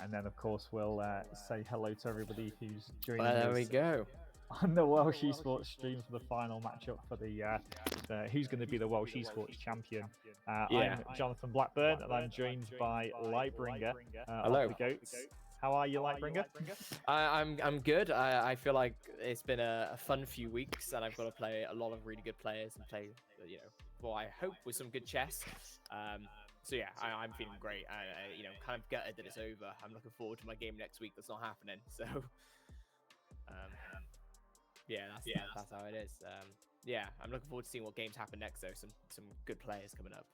And then, of course, we'll say hello to everybody who's joining us. There we go. On the Welsh Esports stream for the final matchup for the who's going to be the Welsh Esports champion. I'm Jonathan Blackburn, and I'm joined by Lightbringer. Hello. Of the Goats. How are you, Lightbringer? I'm good. I feel like it's been a fun few weeks, and I've got to play a lot of really good players and play, well, I hope with some good chess. So yeah, I'm feeling great. Kind of gutted that it's over. I'm looking forward to my game next week. That's not happening. So, that's how it is. I'm looking forward to seeing what games happen next. Though some good players coming up,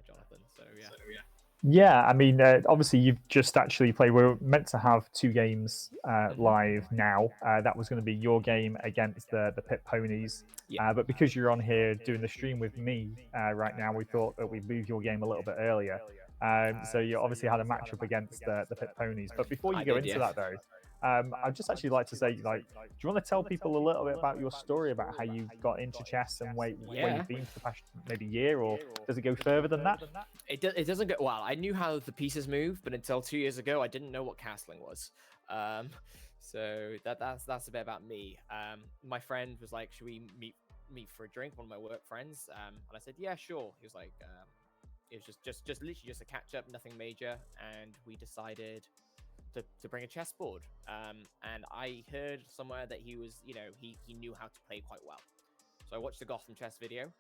Jonathan. So yeah. Yeah, I mean, obviously you've just actually played. We're meant to have 2 games live now. That was going to be your game against the Pit Ponies. But because you're on here doing the stream with me right now, we thought that we'd move your game a little bit earlier. So you obviously had a matchup against the Pit Ponies. But before you go into that, though, I'd just actually like to say, do you want to tell people a little bit about your story, about how you got into chess and where you've been for the past maybe year, or does it go further than that? It doesn't go well. I knew how the pieces move, but until 2 years ago, I didn't know what castling was. So that's a bit about me. My friend was like, "Should we meet for a drink?" One of my work friends, and I said, "Yeah, sure." He was like, "It was just literally just a catch up, nothing major," and we decided to bring a chessboard. And I heard somewhere that he was, he knew how to play quite well. So I watched the Gotham chess video,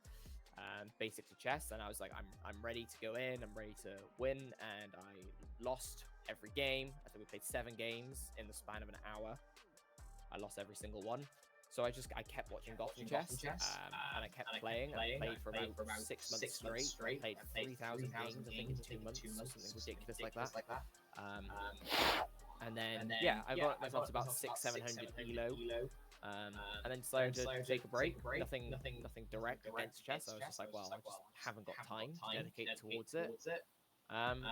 basic to chess, and I was like, I'm ready to go in, I'm ready to win, and I lost every game. I think we played 7 games in the span of an hour. I lost every single one. So I kept watching Gotham chess, and I kept playing. I played for about 6 months straight. I played 3,000 games, I think, in 2 months, or something ridiculous like that. And then I got myself to about 600-700 elo, and then decided to take a break. Nothing direct against chess. I was just like, well, I just haven't got time to dedicate towards it. And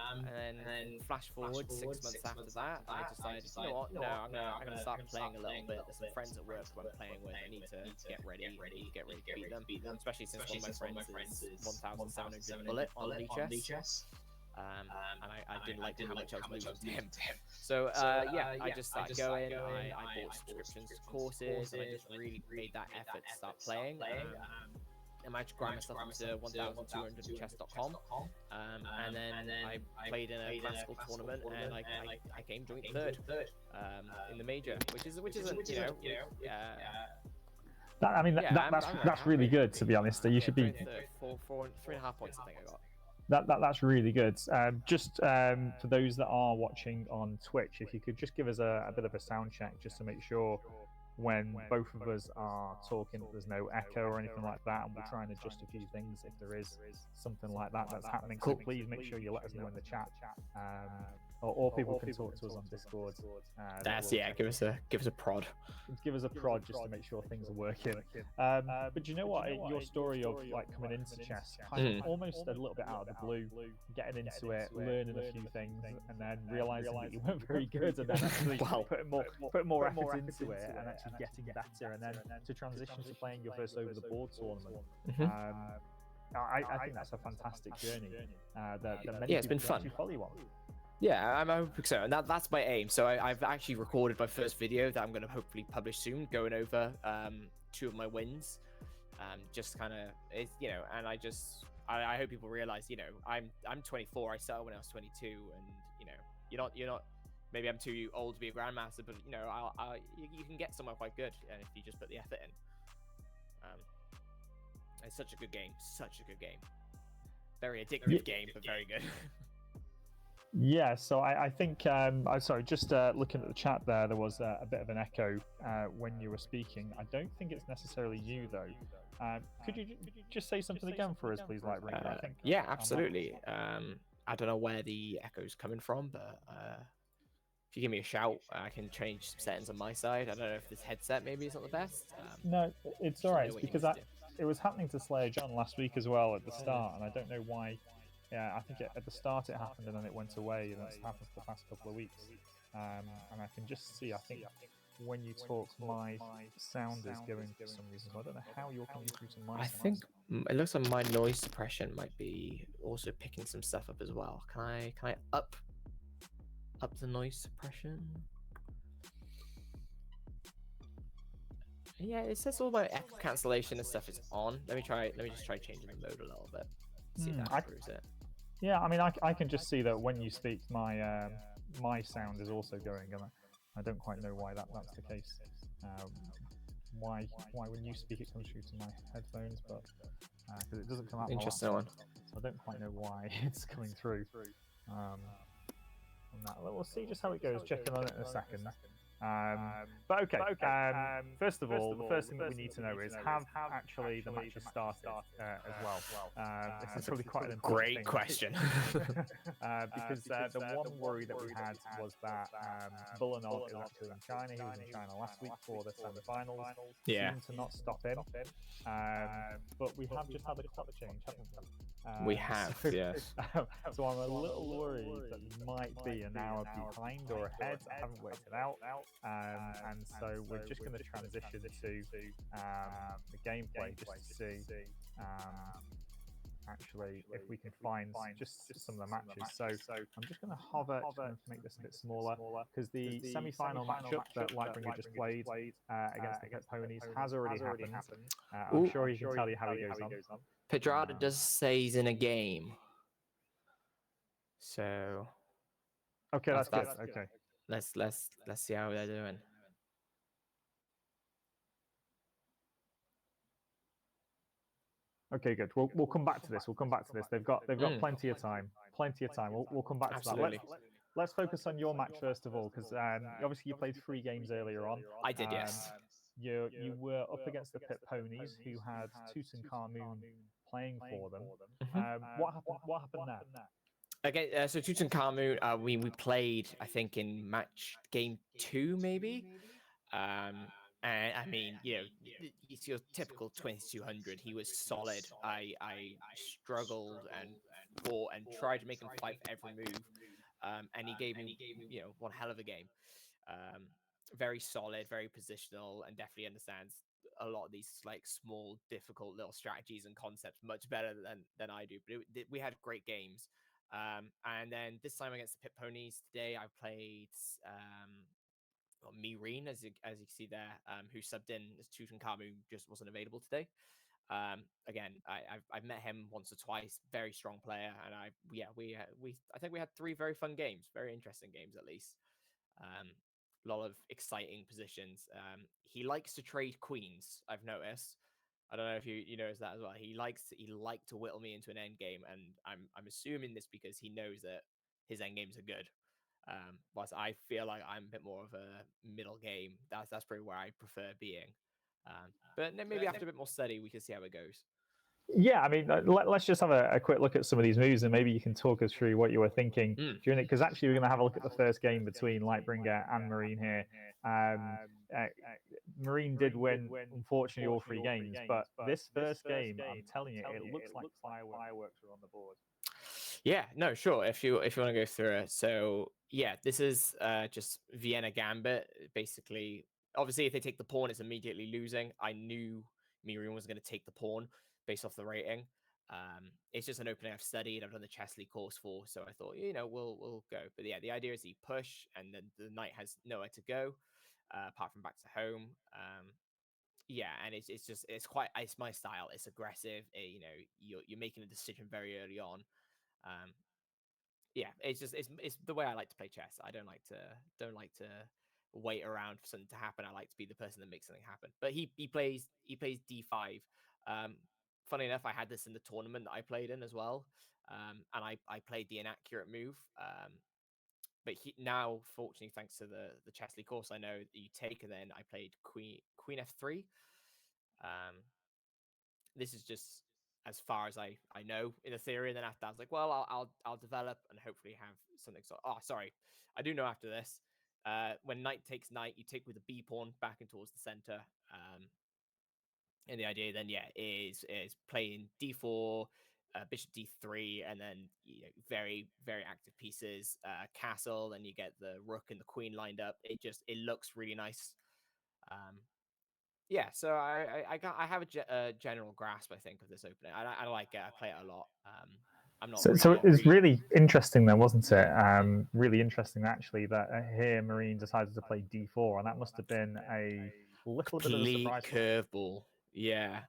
then flash forward 6 months after that, I decided, you know what? No, I'm gonna start playing a little bit. There's some friends at work who I'm playing with. I need to get ready to beat them. Especially since one of my friends is 1,700 bullet on Lee chess. and I didn't like how much I was losing to him. So yeah, I just started going. I bought subscriptions to courses, and I just really made that effort to start playing. I managed to grind myself up to 1,200chess.com, and then I played in a classical tournament, and I came joint third in the major, which isn't, you know, I mean, that's really good, to be honest. You should be third, 3.5 points, I think I got. That's really good. Just for those that are watching on Twitch, if you could just give us a bit of a sound check, just to make sure when both of us are talking, there's no echo or anything like that, and we'll try and adjust a few things if there is something like that that's happening. So please make sure you let us know in the chat, or people can talk to us on Discord. Give us a prod. Give us a prod just to make sure things are working. But you know what? Your story of like coming into chess, kind of almost a little bit out of the blue, getting into it, learning a few things, and then realizing that you weren't very good, and then actually putting more effort into it, and actually getting better, and then to transition to playing your first over the board tournament. I think that's a fantastic journey. It's been fun. Follow you on. Yeah, I'm hoping so, and that's my aim. So I've actually recorded my first video that I'm going to hopefully publish soon, going over 2 of my wins. Just kind of, and I hope people realize, I'm 24. I started when I was 22, and you're not. Maybe I'm too old to be a grandmaster, but you can get somewhere quite good, and if you just put the effort in. It's such a good game, very addictive game, but very good. Yeah, so I think I'm sorry, just looking at the chat there was a bit of an echo when you were speaking. I don't think it's necessarily you though. Could you just say something again for us, please, Lightbringer? I think. Yeah, absolutely. I don't know where the echo's coming from, but if you give me a shout, I can change some settings on my side. I don't know if this headset maybe isn't the best. No, it's all right. It's because it was happening to Slayer John last week as well at the start, and I don't know why. Yeah, I think at the start it happened and then it went away, and that's happened for the past couple of weeks. And I can just see, I think when you talk, my sound is going for some reason. So I don't know how you're coming through to my I think it looks like my noise suppression might be also picking some stuff up as well. Can I up the noise suppression? Yeah, it says all my echo cancellation and stuff is on. Let me just try changing the mode a little bit. See if that improves it. Yeah, I mean, I can just see that when you speak, my my sound is also going, and I don't quite know why that's the case. Why when you speak it comes through to my headphones, but because it doesn't come out. Interesting one. So I don't quite know why it's coming through. We'll see just how it goes. Checking on it in a second. But okay. First of all, the first thing that we need to know is have actually the matches started as well. This is probably quite an great question. Because the one worry that we had was that Bulanov is actually in China. He was in China last week for the semi-finals. Yeah. Seemed to not stop him. But we have just had a clock change, haven't we? We have, yes. So I'm a little worried that we might be an hour behind or ahead. I haven't worked it out. And so we're just going to transition to the gameplay just to see actually if we can find just some of the matches. So I'm just going to hover to make this a bit smaller, because the semi-final matchup that Lightbringer just played against the Pet Ponies has already happened. I'm sure he can tell you how he goes on. Pedrada does say he's in a game. So okay, that's good. Okay. Let's see how they're doing. Okay, good. We'll come back to this. They've got plenty of time. We'll come back to that. Let's focus on your match first of all, because obviously you played 3 games earlier on. I did, yes. You were up against the Pit Ponies, who had Tutankhamun playing for them. What happened there? Okay, so Tutankhamun, we played, I think, in game 2, maybe. And I mean, it's your typical 2200. He was solid. I struggled and fought and tried to make him fight for every move. And he gave me, one hell of a game. Very solid, very positional, and definitely understands a lot of these like small, difficult little strategies and concepts much better than I do. But we had great games. And then this time against the Pit Ponies today, I played Mireen, as you can see there, who subbed in as Tutankhamun, just wasn't available today. Again, I've met him once or twice. Very strong player, and I think we had 3 very fun games, very interesting games at least. A lot of exciting positions. He likes to trade queens. I've noticed. I don't know if you notice that as well. He liked to whittle me into an end game, and I'm assuming this because he knows that his end games are good. Whilst I feel like I'm a bit more of a middle game. That's probably where I prefer being. But then maybe after a bit more study, we can see how it goes. Yeah, I mean, let's just have a quick look at some of these moves, and maybe you can talk us through what you were thinking during it. Because actually, we're going to have a look at the first game between Lightbringer and Marine here. Uh, Marine did win, unfortunately, all 3 games, but this first game, I'm telling you, it looks like fireworks are on the board. Yeah, no, sure. If you want to go through it, so yeah, this is just Vienna Gambit. Basically, obviously, if they take the pawn, it's immediately losing. I knew Miriam was going to take the pawn based off the rating. It's just an opening I've studied. I've done the Chesley course for, so I thought, we'll go. But yeah, the idea is you push, and then the knight has nowhere to go, apart from back to home. Yeah, and it's my style. It's aggressive. You're making a decision very early on. Um, yeah, it's the way I like to play chess. I don't like to wait around for something to happen. I like to be the person that makes something happen. But he plays d5. Funny enough, I had this in the tournament that I played in as well, and I played the inaccurate move. But now, fortunately, thanks to the Chesley course, I know that you take, and then I played queen f3. Um, this is just as far as I know in the theory. And then after that, I was like, well, I'll develop and hopefully have something. So, sorry, I do know after this. When knight takes knight, you take with the b pawn back and towards the center. And the idea then, yeah, is playing d4, bishop d3, and then very very active pieces, castle. Then you get the rook and the queen lined up. It looks really nice. Yeah, so I have a general grasp, I think, of this opening. I like it. I play it a lot. I'm not So it was really interesting then, wasn't it? Really interesting actually that here Marine decided to play d4, and that must have been a little bit of a surprise. Curveball. Yeah.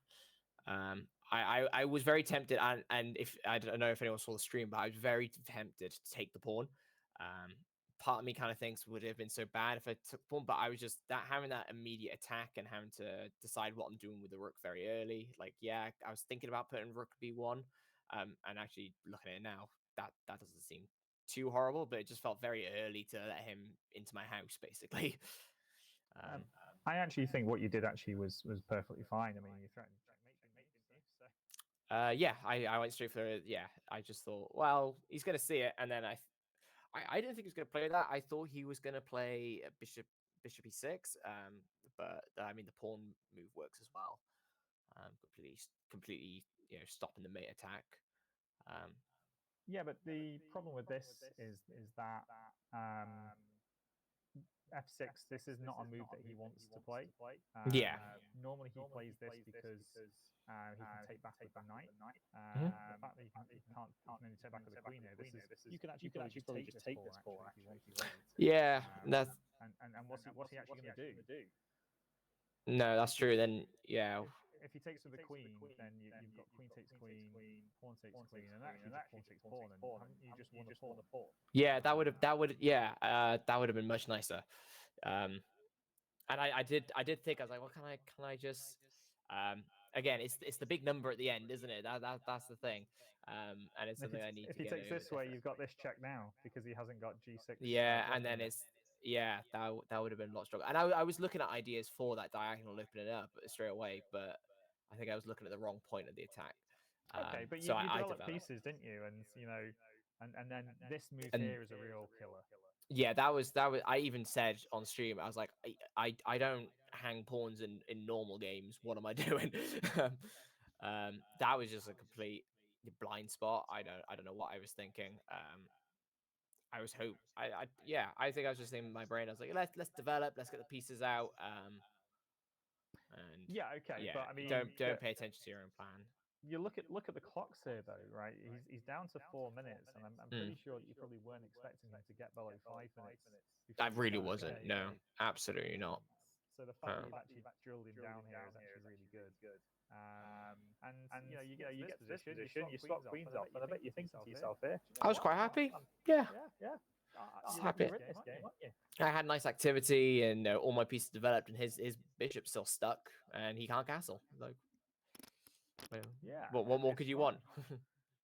I was very tempted, and if I don't know if anyone saw the stream, but I was very tempted to take the pawn. Part of me kind of thinks would it have been so bad if I took pawn, but I was just having that immediate attack and having to decide what I'm doing with the rook very early. Like, yeah, I was thinking about putting rook b1, and actually looking at it now, that doesn't seem too horrible, but it just felt very early to let him into my house, basically. I actually think what you did actually was perfectly fine. I mean, you threatened checkmate, didn't you? So. Yeah, I went straight for it. Yeah, I just thought, well, he's gonna see it, and then I didn't think he was going to play that. I thought he was going to play bishop e6. But I mean, the pawn move works as well. Completely, stopping the mate attack. Yeah, but the problem with this is that f6. This is not a move that he wants to play. Yeah. Normally he plays this because he can take back with the knight. The fact that he can only take back with the queen here. You could actually probably just take this pawn actually if you wanted. Yeah, that's and what's he actually going to do? No, that's true. Then yeah. If he takes with the queen, then you've got queen takes queen, pawn takes queen, and actually just pawn takes pawn, and haven't you just won the pawn? Yeah, that would have been much nicer. And I did think, I was like, well, can I just again, it's the big number at the end, isn't it? That's the thing. And it's something I need to get. If he takes this way, you've got this check now because he hasn't got g6. Yeah, and then that would have been a lot stronger. And I was looking at ideas for that diagonal, opening it up straight away, but I think I was looking at the wrong point of the attack. Okay, but you developed pieces, didn't you? And then this move here is a real killer. Yeah, that was. I even said on stream, I was like, I don't hang pawns in normal games. What am I doing? That was just a complete blind spot. I don't know what I was thinking. I think I was just thinking in my brain. I was like, let's develop, let's get the pieces out. And yeah, okay, yeah, but I mean, don't pay attention to your own plan. you look at the clocks here though, right? He's down to 4 minutes, and I'm pretty sure that you probably weren't expecting him to get below 5 minutes I before you really start the wasn't. game. No, absolutely not. So the fact that you've actually drilled him down here is actually really good. And you get to this position, you swap queens off, and I bet you're thinking to yourself here, I was quite happy. Yeah, yeah. Just You're happy. in this game, aren't you? I had nice activity, and all my pieces developed, and his bishop's still stuck, and he can't castle. Like, well, Yeah. what more could you want?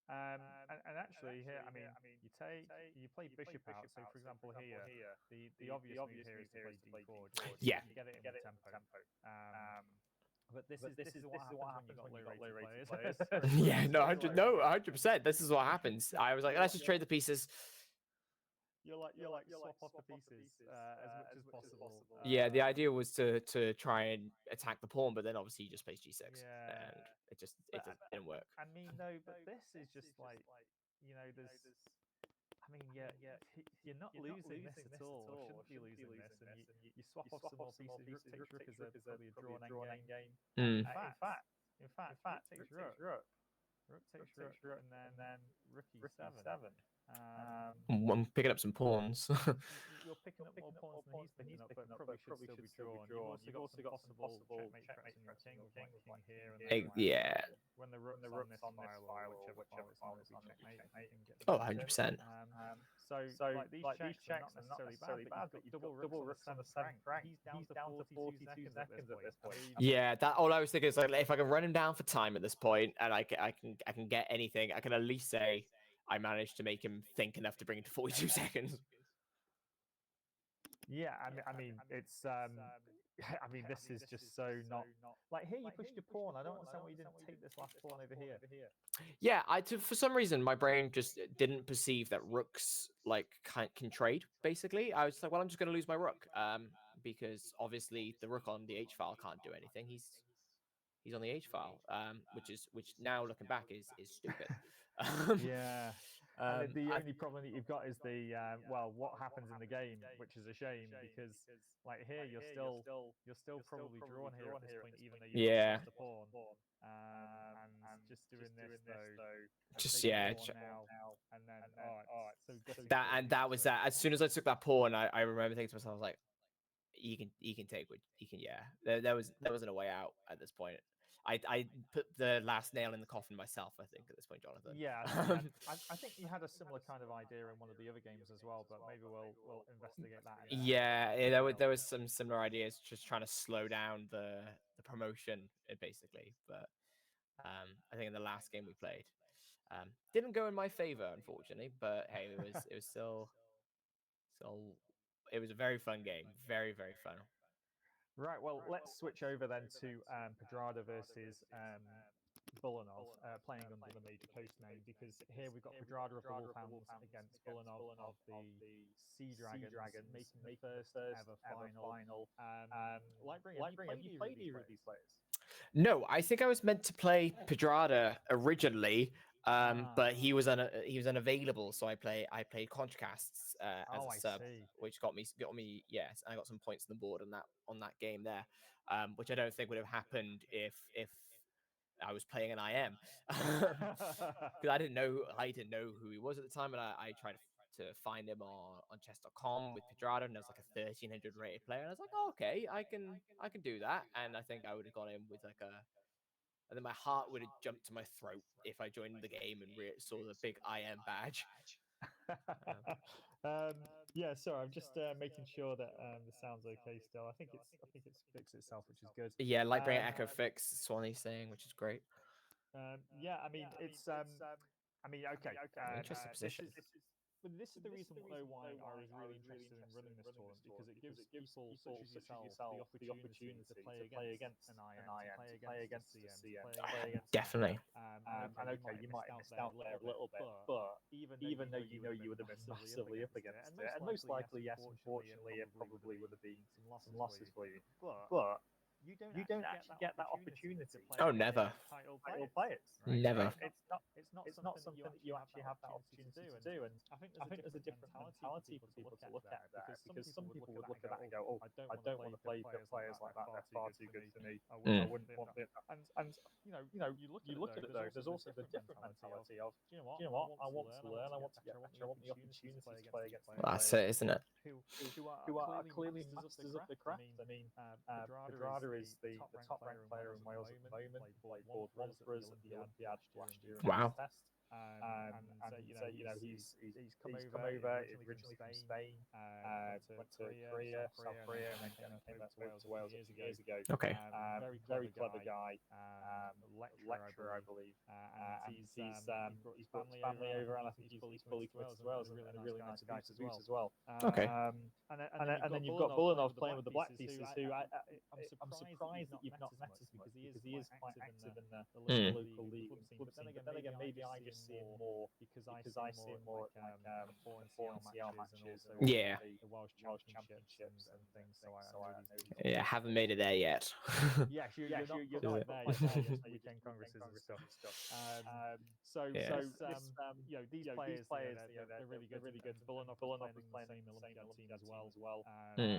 And actually here, I mean, you play bishop out. So for example here, the obvious move here is to play d4. Yeah. You get it in the tempo. But this is what happens when you've got low rated players. Yeah, no, 100%. This is what happens. I was like, let's just trade the pieces. You're like swap off the pieces as much as possible. Yeah, the idea was to try and attack the pawn, but then obviously he just plays g6, Yeah. and it just didn't work. I mean, no, but this is just like, there's. I mean, you're not losing this at all. Or shouldn't be losing this, and you swap off some more pieces. Rook takes rook is probably a drawn endgame. In fact, rook takes rook. Rook takes rook, and then rook e7. I'm picking up some pawns. You're picking up more pawns than he's picking up, but probably should still be drawn. You've also got some possible checkmates on your king with like king here. And Yeah. When the rook's on this file or whichever file it's on, it'll be checkmate. Oh, 100%. So like these checks are not necessarily bad, but you've got double rooks on the 7th rank. He's down to 42 seconds at this point. Yeah, that all I was thinking is like, if I can run him down for time at this point, and I can get anything, I can at least say I managed to make him think enough to bring it to 42 seconds. Yeah, I mean, it's I mean, this is just so not like here. You pushed your pawn. I don't understand why you didn't take this last pawn over here. Yeah, for some reason my brain just didn't perceive that rooks like can trade. Basically, I was like, well, I'm just going to lose my rook, because obviously the rook on the h file can't do anything. He's on the h file, which now looking back is stupid. Yeah. And the only problem that you've got is the what happens in the game, which is a shame because like here you're still probably drawn here at this point, even though you've lost the pawn. And just doing this though, just now, and then so that was that. As soon as I took that pawn, I remember thinking to myself, I was like, you can take what you can. Yeah, there wasn't a way out at this point. I put the last nail in the coffin myself, I think, at this point, Jonathan. Yeah, I think you had a similar kind of idea in one of the other games as well, but maybe we'll investigate that. Yeah, there was some similar ideas, just trying to slow down the promotion, basically. But I think in the last game we played, didn't go in my favor, unfortunately. But hey, it was still it was a very fun game, very fun. Right, well, let's switch over then to Pedrada versus Bulanov, playing under the Major Coast name, because here we've got Pedrada of the Wolfhounds against Bulanov of the Sea Dragons, making the first ever final. Lightbringer, have you played either of these players? No, I think I was meant to play Pedrada originally, but he was unavailable, so I played Contracasts as a sub, which got me yes, I got some points on the board on that game there, which I don't think would have happened if I was playing an IM, because I didn't know who he was at the time, and I tried to find him on chess.com with Pedrada, and there was like a 1300 rated player, and I was like, oh, okay, I can do that, and I think I would have got him with like and then my heart would have jumped to my throat if I joined the game and saw the big IM badge. Yeah, sorry, I'm just making sure that the sound's okay still. I think it's fixed itself, which is good. Yeah, Lightbringer Echo fix, Swanee's saying, which is great. Yeah, I mean, it's okay. Interesting position. This is the reason why I was really interested in running this tournament, because it gives people such as yourself the opportunity to play against an IM, to play against the CM. Definitely. And okay, you might have missed out there a little bit, but even though you know you would have been massively up against it, and most likely, yes, unfortunately, it probably would have been some losses for you. But you don't actually get that opportunity. Oh, never. Title players. Never. It's it's not something that you actually have that opportunity to do. And I think there's a different mentality for people to look at there, because some people would look at that and go, oh, I don't want to play players like that. They're far too good for me. I wouldn't want it. And you look at it though. There's also the different mentality of, do you know what? I want to learn. I want to get better. I want the opportunity to play against. That's it, isn't it? Who are clearly masters of the craft. I mean, Pedrada is the top ranked player in Wales at the moment. Played board once for us at the Olympiad last year. Wow. He's come over originally from Spain, went to Korea, South Korea, and then came back to Wales a few years ago. Okay. Very clever guy, lecturer, I believe. And he's brought his family over, and I think he's fully committed to Wales, and a really nice guy to boot as well. Okay. And then you've got Bulanov playing with the Black Pieces, who I'm surprised that you've not met as much, because he is quite active in the local league and club scene. But then again, maybe I just see him more because I see him more at like 4 matches, and Yeah. the Welsh championships and things. So I Yeah, haven't made it there yet. Yes, you're not there. Weekend congresses and stuff. These players, they're really good. Bulanov was playing in the same Olympiad team as well. We've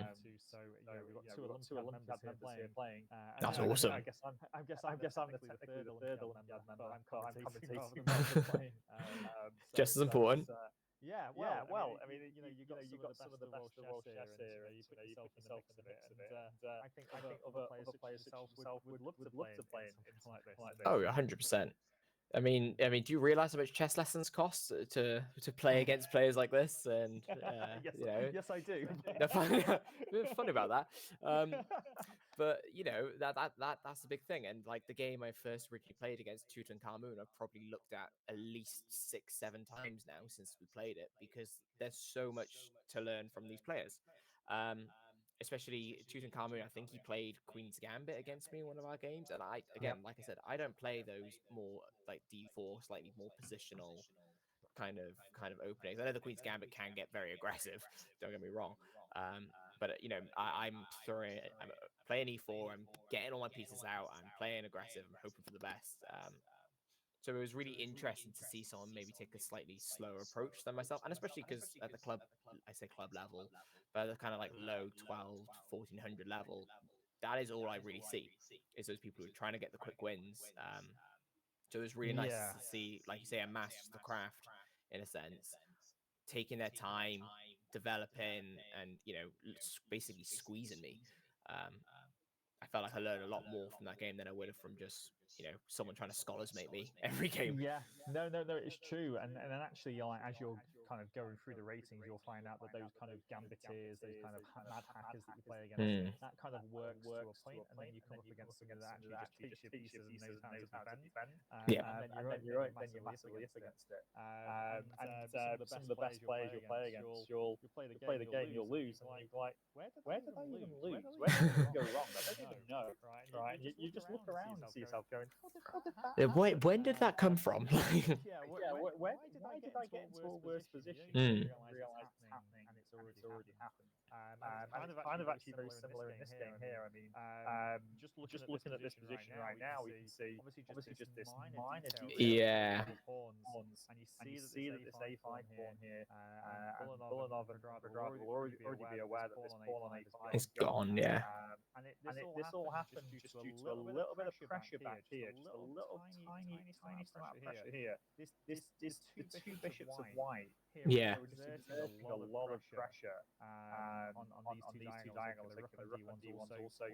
got two Olympiad members here playing. That's awesome. I guess I'm technically the third Olympiad member. I'm commentating rather than playing. Just as important. Well, I mean, you got some of the best of Welsh chefs here. You put yourself in the mix of it, and I think other players such as yourself would love to play in something like this. Oh, 100%. I mean, do you realize how much chess lessons cost to play against players like this? And yes, I do. Funny about that. But that's the big thing. And like the game I first originally played against Tutankhamun, I've probably looked at least 6-7 times now since we played it, because there's so much to learn from these players. Especially Tutankhamun, I think he played Queen's Gambit against me in one of our games, and like I said, I don't play those more like D4, slightly more positional kind of openings. I know the Queen's Gambit can get very aggressive. Don't get me wrong, but I'm playing E4. I'm getting all my pieces out. I'm playing aggressive. I'm hoping for the best. So it was really interesting to see someone maybe take a slightly slower approach than myself, and especially because at the club, I say club level, but the kind of like low 12 to 1400 level, that is all I really see, is those people who are trying to get the quick wins. So it was really nice to see, like you say, a master the craft in a sense, taking their time, developing, and basically squeezing me. I felt like I learned a lot more from that game than I would have from just someone trying to scholars mate me every game. Yeah, no, it's true. And then actually, as you're kind of going through the ratings, you'll find out that those kind of gambiteers, those kind of mad hackers that you play against, that kind of works to a point, and then you come up against someone that actually just takes your pieces and knows how to defend. And then you're massively up against it. And some of the best players you'll play against, you'll play the game, you'll lose, and you're like, where did I even lose? Where did I go wrong? I don't even know. Right? You just look around and see yourself going, when did that come from? Why did I get into a worse position? And realize it's happening, and it's already happened. Kind of actually very similar in this game here. I mean, just looking at this position right now, we can see obviously just this minor detail pawns, and you see that this A5 pawn here, and Bulanov and Pedrada will already be aware that this pawn on A5 is gone. Yeah. And this all happened just due to a little bit of pressure back here, just a little tiny amount of pressure here. The two bishops of white Yeah. were just exerting a lot of pressure on these two diagonals. I think the rook and D1's also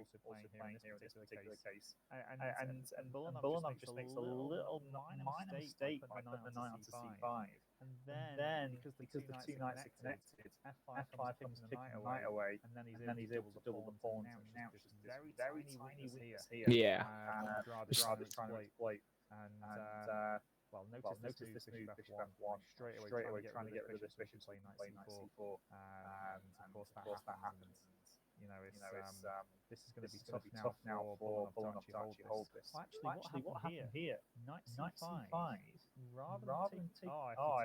playing here in this particular case. And Bulanov just makes a little minor mistake by putting the knight onto C5. And then, because the two knights are connected, F5 comes kicking the knight away, and then he's able to double the pawns, and now it's just this very tiny weakness here. Yeah. Pedrada's trying to exploit. Notice this move, bishop F1, straight away trying to get rid of this bishop, play knight C4. Of course that happens. This is going to be tough now for Bulanov to actually hold this. Actually, what happened here? Knight C5. Rather than take,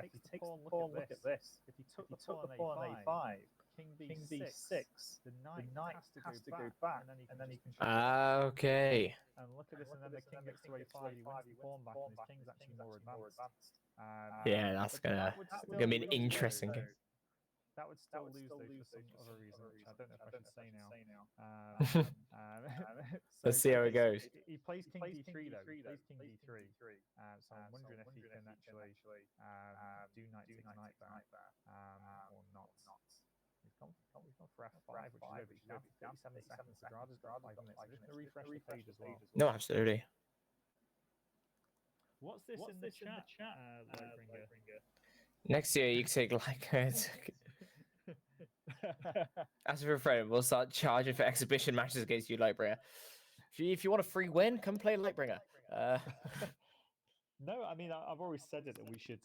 if you take the pawn, look at this. If you took the pawn on A5, king b6, the knight has to go back, and then he can. Okay. And look at this, and then the king gets to a5. He wins the pawn back, and his king's actually more advanced. Yeah, that's gonna be an interesting game. That would still lose though for some other reason, which I don't know if I should say now. Let's see how it goes. He plays king d3 though. He plays king d3. So I'm wondering if he can actually do knight takes knight back or not. He's gone for f5, which is good, but he's down to 37 seconds. Sadrada's got 5 minutes. I'm just going to refresh the page as well. No, absolutely. What's this in the chat, Lightbringer? Next year, you can take like as for a friend, we'll start charging for exhibition matches against you, Lightbringer. If you want a free win, come play Lightbringer. No, I mean I've always said it that we should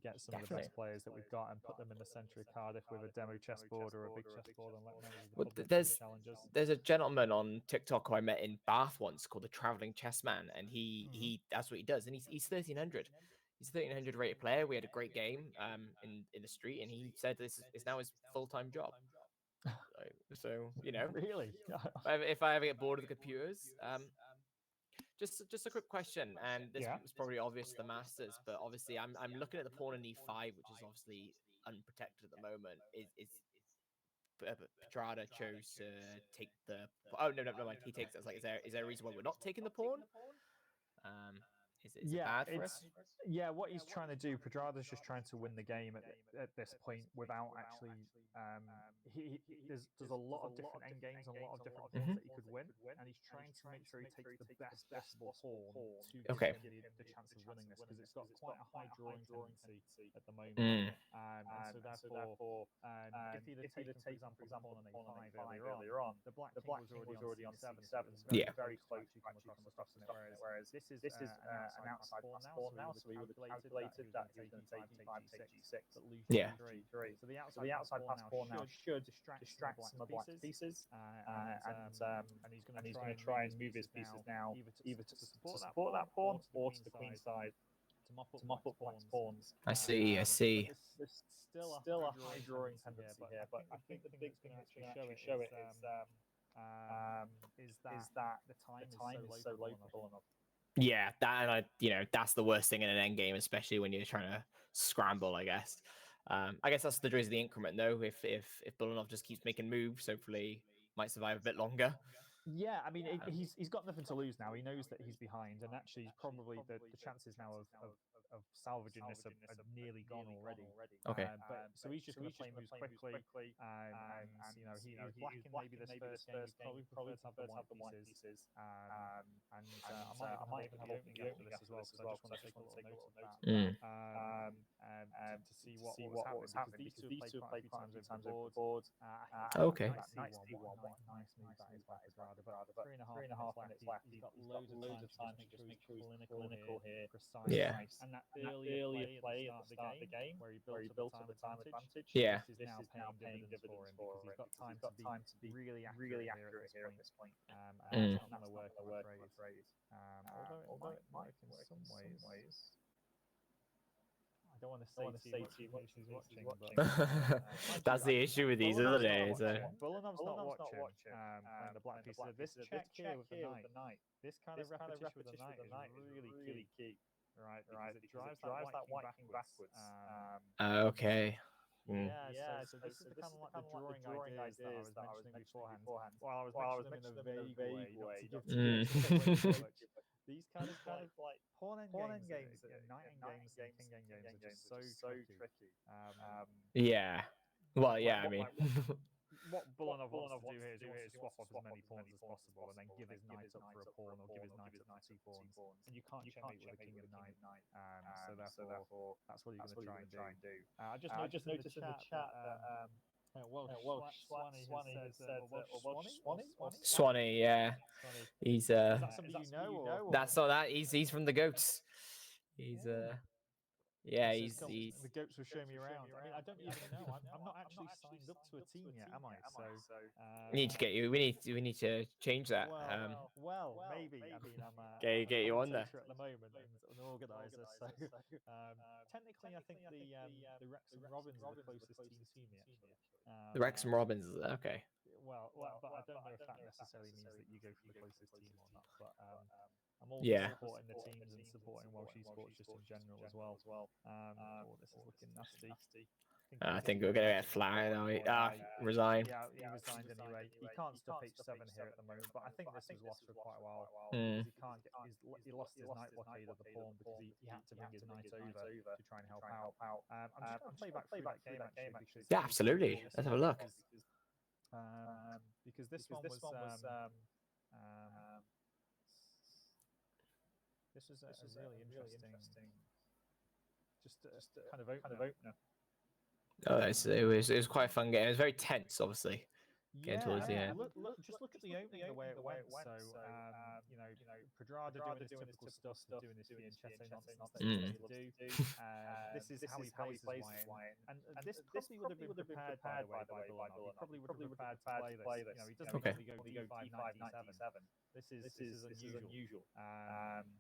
get some of the best players that we've got and put them in the centre of Cardiff with a demo chessboard or a big chessboard and let them well, there's a gentleman on TikTok who I met in Bath once called the Traveling Chessman, and he that's what he does, and he's 1300. He's a 1300 rated player. We had a great game in the street, and he said this is now his full-time job. So you know, really, if I ever get bored of the computers, just a quick question, and this was probably obvious to the masters, but obviously I'm looking at the pawn in e5, which is obviously unprotected at the moment. Is Petrarca chose to take the? Oh no, he takes it. It's like, is there a reason why we're not taking the pawn? Is it bad for us? Yeah, what he's trying to do, Pedrada's just trying to win the game at this point without actually. There's a lot of different endgames and a lot of different pawns that he could win, and he's trying to make sure he takes the best possible pawn to give him the chance of winning this, because it's got quite a high drawing tendency at the moment. And so therefore, if he'd have taken, for example, the pawn on a5 earlier on, the black king was already on c7. Very close to come across the it. Whereas this is an outside pawn now, so we would have calculated that he was going to take e5, take g6, but lose g3. So the outside pawn now should distract some of black's pieces, and he's going to try and move his pieces now either to support that pawn or to the queen side to mop up black's pawns. I see. There's still a high drawing tendency here, but I think the big thing that's going to show it is that the time is so low for Bullinov. Yeah, that's the worst thing in an endgame, especially when you're trying to scramble, I guess. I guess that's the joys of the increment, though. If Bullinov just keeps making moves, hopefully might survive a bit longer. Yeah, I mean, he's got nothing to lose now. He knows that he's behind, and actually, he's probably the chances now of salvaging this are nearly gone already. Okay. So he's just going to play moves quickly, and he's blacking maybe this first game. He's probably prefer to have the white pieces. I might even have opening after this as well, because I just want to take a little note of that to see what was happening, because these two have played quite a few times over the board. Okay. Nice move that is by Pedrada. But 3.5 minutes left. He's got loads of time to just make sure he's clinical here, precise. Yeah. And that earlier play at the start of the game, where he built up the time advantage. Yeah. This is now paying dividends for him, because he's got time to be really accurate here at this point. And it's not going to work, I'm afraid. Although it might in some ways. I don't want to say too much who's watching, but that's the issue with these, isn't it? Bullinov's not watching, and the black piece. This check here with the knight, this kind of repetition with the knight is really key, right? Because it drives that white king backwards. Okay. Yeah, so this is kind of like the drawing ideas that I was mentioning beforehand. While I was mentioning them in a vague way, not to give these kind of like pawn end games and knight end games and king end games are just so tricky. Yeah. Well, yeah, I mean. What Bullinov wants to do here is he wants to swap off as many pawns as possible and then give his knight up for a pawn or give his knight up for 2 pawns. And you can't checkmate with a king and knight. So therefore, that's what you're going to try and do. I just noticed in the chat that Welsh Swanee has said Swanee, yeah. He's is that somebody you know? That's not that. He's from the Goats. He's Yeah, He says, he's "Come, the goats will show me around." I mean, I don't even know. I'm not actually signed up to a team yet, am I? So we need to get you. We need to change that. well, maybe. I mean, I'm a Get you on there. commentator at the moment and an organizer. So technically, I think the Rex and Robins are the closest team to me, actually. The Wrexham Robins. Okay. Well, but I don't know if that necessarily means that you go for the closest team or not. But I'm all Yeah. for supporting the teams and supporting Welsh esports just in general as well. Oh, this is looking nasty. I think we're gonna get flagged. Resign. Yeah, he resigned anyway. He can't stop H7 here at the moment, but I think this was lost for quite a while Mm. because he can't get. He lost his knight blockade of the pawn because he had to bring his knight over to try and help out. I'm just going to play back through that game actually. Because Yeah, absolutely. Let's have a look. Because this one was this was a really interesting just kind of opener. Oh, it was quite a fun game. It was very tense, obviously. Getting towards the end. Just look at the opening, the way it went. So, Pedrada doing his typical stuff, doing this fianchetto nonsense that he tends to do. This is how he plays his wine. And this probably would have been prepared, by the way, by Villanov. He probably would have been prepared to play this. He doesn't really go d5, knight d7. This is unusual.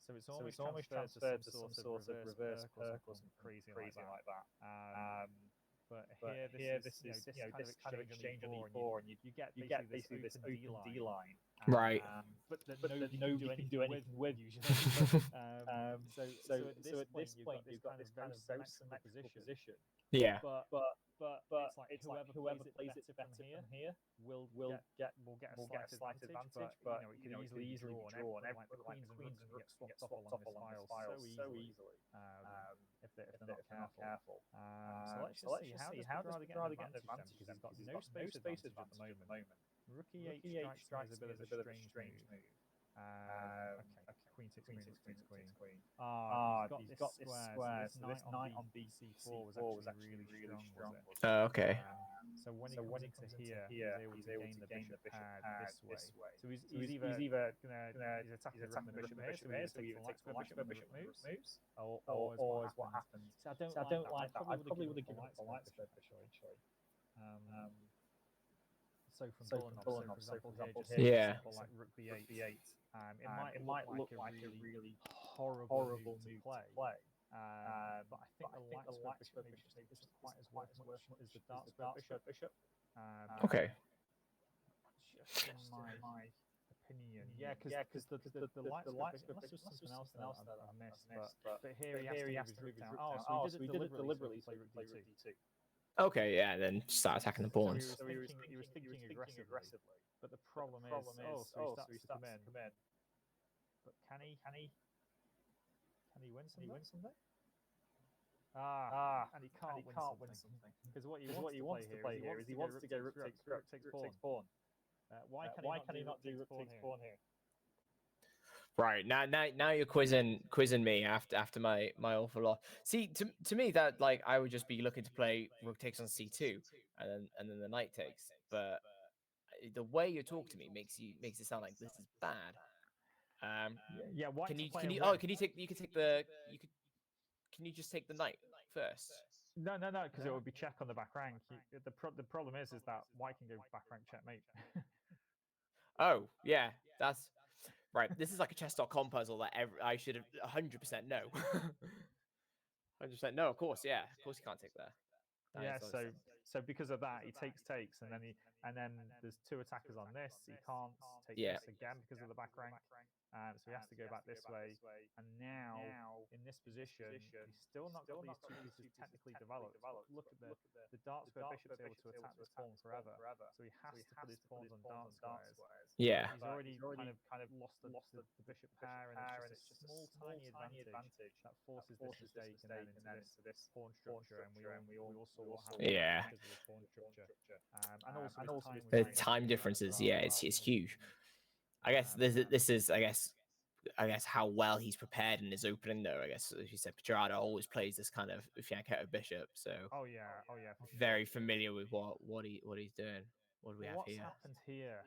So it's almost transferred to some sort of reverse perk or something crazy like that. But here, this kind of exchange on E4, and you get basically this open D line, right? But nobody can do anything with usually. So at this point, you've got this kind of very symmetrical position. Yeah. But it's like whoever plays it better from here will get a slight advantage. But it can easily be drawn. Like the queens and rooks can get swapped off along this file so easily. If they're not careful. So let's just see how does Pedrada get an advantage because he's got no space advantage at the moment. Rook e8 strikes is a bit of a strange move. Okay, queen takes queen. He's got this square. So this knight on bc4 was actually really strong. Okay. So when he comes into here, he's able to gain the bishop paired this way. So he's either attacking the bishop here, so he either takes the bishop moves, or is what happens. So I don't like that. I probably would have given up the light spread actually. So from Villanov, for example, here, just like rook b8, it might look like a really horrible move to play. But I think the light spread bishop maybe isn't quite as much as the dark spread bishop. Okay. Just in my opinion, because the light spread bishop, unless there's something else that I've missed, but here he has to move down. Oh, so he did it deliberately to play rook d2. Okay, yeah, then start attacking the pawns. So he was thinking aggressively, but the problem is, so he starts to come in. But can he win something? And he can't win something because what he wants to play here is he wants to go rook takes pawn. Why can he not do rook takes pawn here? Right, now you're quizzing me after my awful lot. See, to me that like I would just be looking to play rook takes on c2 and then the knight takes. But the way you talk to me makes it sound like this is bad. Can you just take the knight first? No, because it would be check on the back rank. The problem is that white can go back rank checkmate. Oh yeah, that's right. This is like a chess.com puzzle that I should have 100% know. 100% no, of course, yeah, of course you can't take that. So because of that, he takes, and then there's two attackers on this. He can't take this again because of the back rank. So he has to go back this way. And now in this position, he's still not got these two pieces technically developed. Look at the dark square bishop's able to attack this pawn forever. So he has to put his pawns on dark squares. Yeah. He's already kind of lost the bishop pair, and it's just a small tiny advantage that forces this mistake and then into this pawn structure. And we all saw what happened because of the pawn structure. And also the time differences. Yeah, it's huge. I guess this is I guess how well he's prepared in his opening though. I guess as you said, Pedrada always plays this kind of fianchetto bishop, so very familiar with what he's doing. What do we have here? What's happened here?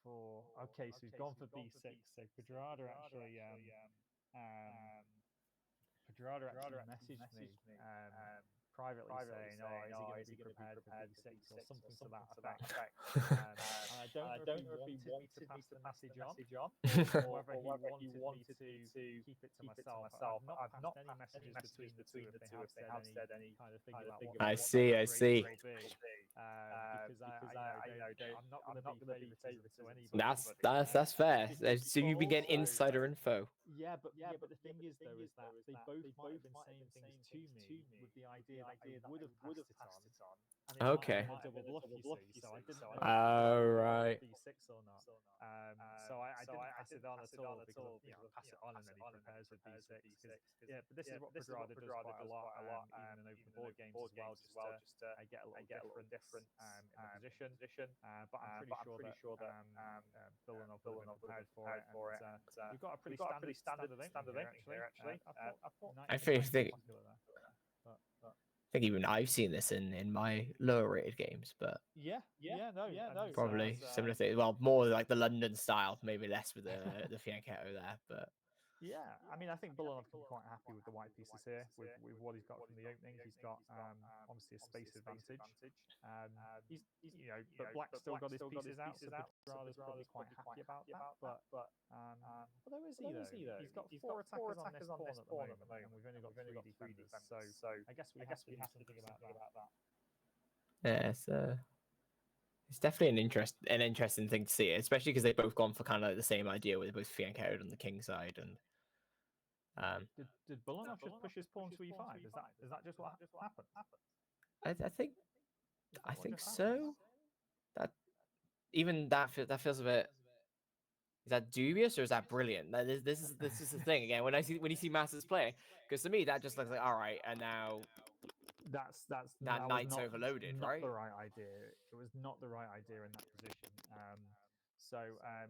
C4. Okay, so he's gone for b6. So Pedrada Gerardo actually messaged me privately saying, "Oh, is he going to be prepared for B6 or something to that effect?" And I don't know if he wanted me to pass the message on, or whether he wanted me to keep it to myself. I've not passed any messages between the two if they have said any kind of thing about what I what see, that I see. grade will be. Because I'm not going to be favoritism to anybody. That's fair. So you've been getting insider info. Yeah, but the thing is though is that they both might have been saying things to me with the idea that I would have passed it on. And it Okay. might have been a double bluff, you see. So I didn't know Right. if it was B6 or not. So I didn't pass it on at all because pass it on and then he prepares for B6. But this is what Pedrada does quite a lot, even in open board games as well, just to get a little different in the position. But I'm pretty sure that Villanov would have been prepared for it. And we've got a pretty standard opening here, actually. I think even I've seen this in my lower rated games, but probably similar thing. Well, more like the London style, maybe less with the Fianchetto there, but. Yeah, I mean, I think Bullanov can be quite happy with the white pieces here, with what he's got from the opening. He's got obviously a space advantage. He's but Black's still got his pieces out, so Pedrada's probably quite happy about that. But although is he though? He's got four attackers on this pawn at the moment, and we've only got three defenders. So I guess we have to do something about that. Yeah, it's definitely an interesting thing to see, especially because they've both gone for kind of like the same idea with both Fianchetto on the king side and. Did Bullanov just push his pawn to E5? Is that just what happened? I think so. That feels a bit. Is that dubious or is that brilliant? This is the thing again. When you see Masters play, because to me that just looks like all right, and now that knight's overloaded, not right? The right idea. It was not the right idea in that position. So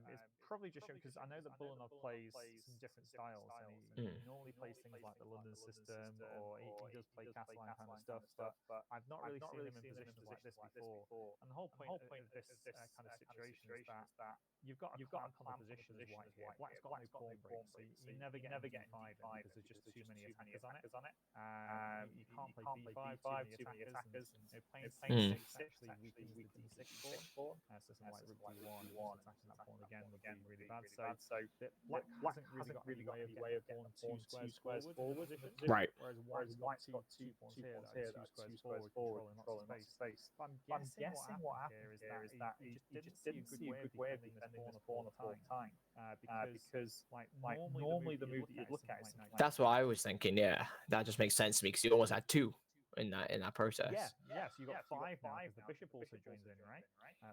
it's probably just because I know that Bullanov plays some different styles, and he normally plays things like the London system, or he does play Catalan kind of stuff. But I've not really seen him in positions like this before. And the whole point of this kind of situation is that you've got a clamp on the position as white here. Black's got no pawn break, so you never get B5 because there's just too many attackers on it. You can't play B5, too many attackers. Playing C6 actually weakens the D6 pawn. So something like Rook D1 attacking that pawn again would be really bad. So Black hasn't really got any way of getting the pawn two squares forward, right? Whereas White's got two pawns here that are two squares forward, controlling lots of space. But I'm guessing what happened here is that he just didn't see a good way of defending this pawn the whole time. Because normally the move that you'd look at is that's what I was thinking. Yeah, that just makes sense to me because you almost had two in that process. Yeah. So you got five now because the bishop also joins in, right?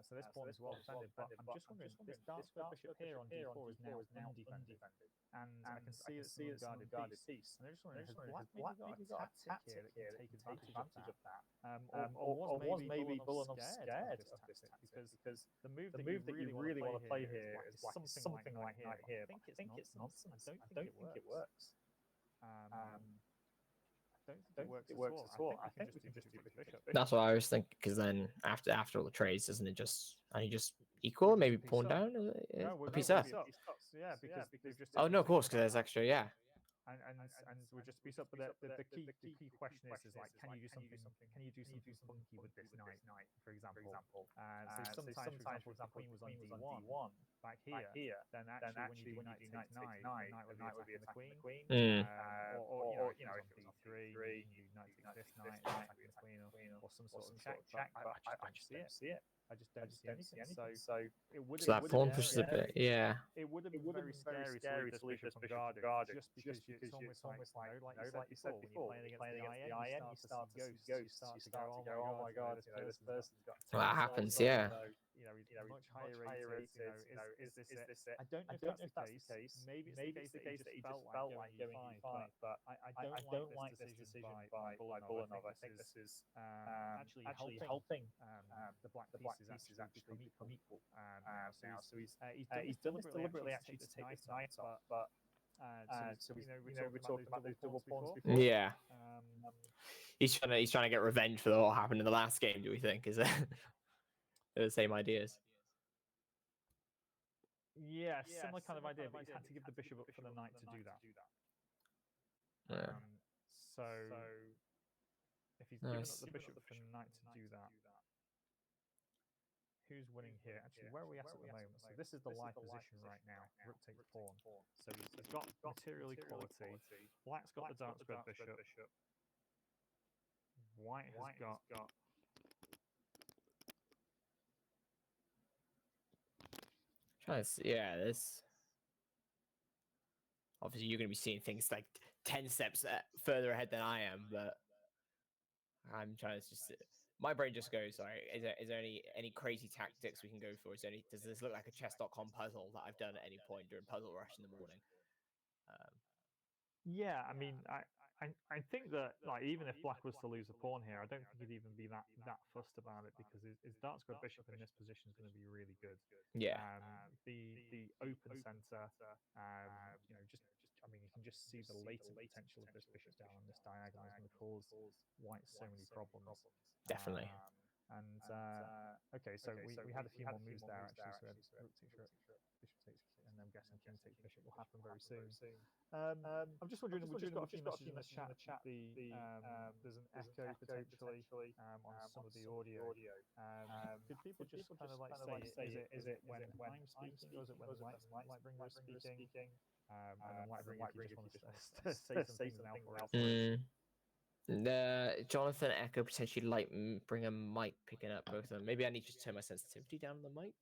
So this pawn is well defended. But I'm just wondering, this dark square bishop here on d4 is now undefended, and I can see it's an unguarded piece. And I'm just wondering, has Black maybe got a tactic here that can take advantage of that? Or was maybe Bullanov scared of this tactic? Because the move that you really want to play here is like something like knight here. I think it's nonsense. I don't think it works. I don't think it works at all. I think we can just do the bishop. That's what I was thinking. Because then after all the trades, doesn't it just equal? Maybe pawn down? A piece up. Yeah, because they've just. Oh no, of course, because there's extra. Yeah. And we're just piece up. But the key question is like, can you do something funky with this knight, for example? So sometimes, for example, the queen was on d1 back here, then actually when you do knight takes knight, the knight would be attacking the queen. Or if it was on d3, you can do knight takes this knight, attacking the queen, or some sort of check. But I just don't see it. I just don't see anything. So it would have that pawn pushes a bit. Yeah. It would have been very scary to leave this bishop unguarded, just because it's almost like you said before, when you're playing against the IN, you start to see ghosts. You start to go, oh my god, this person's got. Well, that happens, yeah. He's much higher rated. Is this it? I don't know if that's the case. Maybe it's the case that he just felt like going E5, but I don't like this decision by Bullanov. I think this is actually helping the black pieces actually become equal now. So he's done this deliberately actually to take this knight off, but so we talked about those double pawns before. Yeah. He's trying to get revenge for what happened in the last game. Do we think is that the same ideas? Yeah, similar kind of idea, but he's had to give the bishop up for the knight to do that. So if he's given up the bishop for knight to do that, who's winning here? Actually, where are we at the moment? So this is the live position right now. Rook takes pawn. So he's got material equality. Black's got the dark squared bishop. White has got... Yeah, this... Obviously, you're going to be seeing things like 10 steps further ahead than I am, but I'm trying to just... My brain just goes, sorry, is there any crazy tactics we can go for? Does this look like a chess.com puzzle that I've done at any point during Puzzle Rush in the morning? Yeah, I mean, I think that like even if Black was to lose a pawn here, I don't think he'd even be that fussed about it because his dark square bishop in this position is going to be really good. Yeah. The open center, just I mean, you can just see the latent potential of this bishop down on this diagonal is going to cause White so many problems. Definitely. Okay, so we had a few more moves there actually. So we had rook takes rook, bishop takes, and then I'm guessing king takes bishop will happen very soon. I'm just wondering, we've just got a few messages in the chat. There's an echo potentially on some of the audio. Could people just kind of like say, is it when I'm speaking or is it when Lightbringer is speaking? And then Lightbringer, if you just want to say some things now for us. Jonathan Echo potentially Lightbringer might picking up both of them. Maybe I need to just turn my sensitivity down on the mic.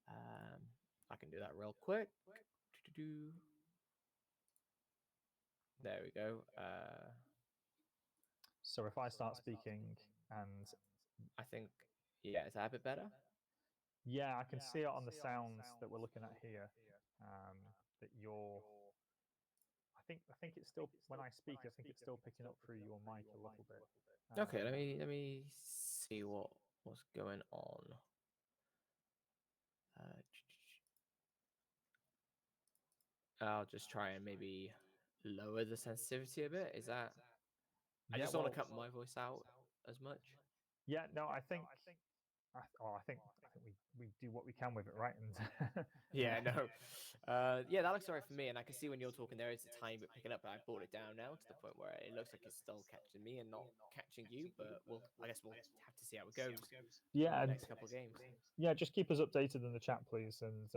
I can do that real quick. There we go. So if I start speaking and I think, yeah, is that a bit better? Yeah, I can see it on the sounds that we're looking at here. That you're, I think it's still, when I speak, I think it's still picking up through your mic a little bit. Okay, let me see what's going on. I'll just try and maybe lower the sensitivity a bit. Is that? I just don't want to cut my voice out as much. Yeah, no, I think we do what we can with it, right? And yeah, no, yeah, that looks alright for me. And I can see when you're talking there, it's a tiny bit picking up. But I brought it down now to the point where it looks like it's still catching me and not catching you. But I guess we'll have to see how it goes. Yeah, in the next couple of games. Yeah, just keep us updated in the chat, please. And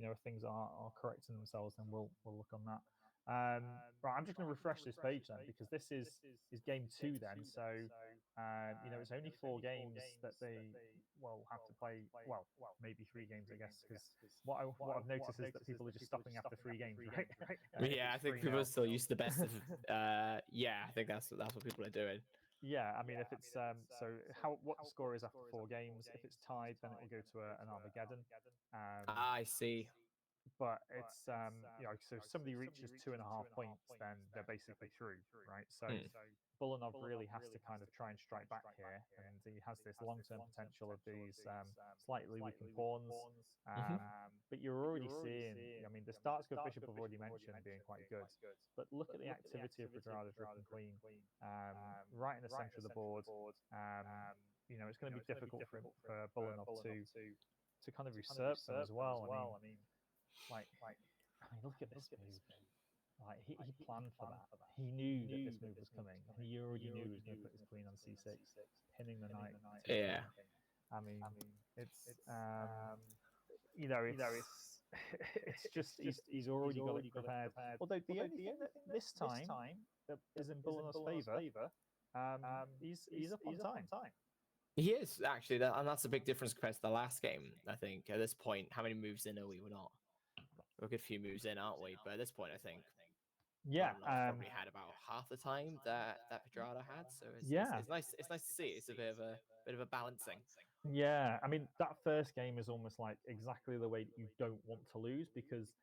if things are correcting themselves, then we'll look on that. Right, I'm just going to refresh this page then because this is game 2 then. So it's only 4 games that they will have to play. Well, maybe 3 games, I guess. Because what I've noticed is that people are just stopping after 3 games, right? Yeah, I think people are still used to the best of. Yeah, I think that's what people are doing. Yeah, I mean, if it's what the score is after 4 games. If it's tied, then it will go to an Armageddon. I see. But it's so if somebody reaches 2.5 points, then they're basically through, right? So Bulanov really has to kind of try and strike back here, and he has this long-term potential of these slightly weakened pawns. But you're already seeing, I mean, the dark square bishop I've already mentioned being quite good, but look at the activity of Quadrada's rook and queen right in the center of the board. It's going to be difficult for Bulanov to kind of usurp them as well. I mean, look at this move. Like he planned for that. He knew that this move was coming. He already knew he was going to put his queen on c6, pinning the knight. Yeah. I mean, it's it's just he's already got it prepared. Although the only thing that this time that is in Bulanov's favor, he's up on time. He is actually, and that's a big difference compared to the last game. I think at this point, how many moves in are we? We're not. We're a good few moves in, aren't we? But at this point, I think probably had about half the time that Quadrada had. So it's nice. It's nice to see. It's a bit of a balancing. Yeah, I mean that first game is almost like exactly the way that you don't want to lose because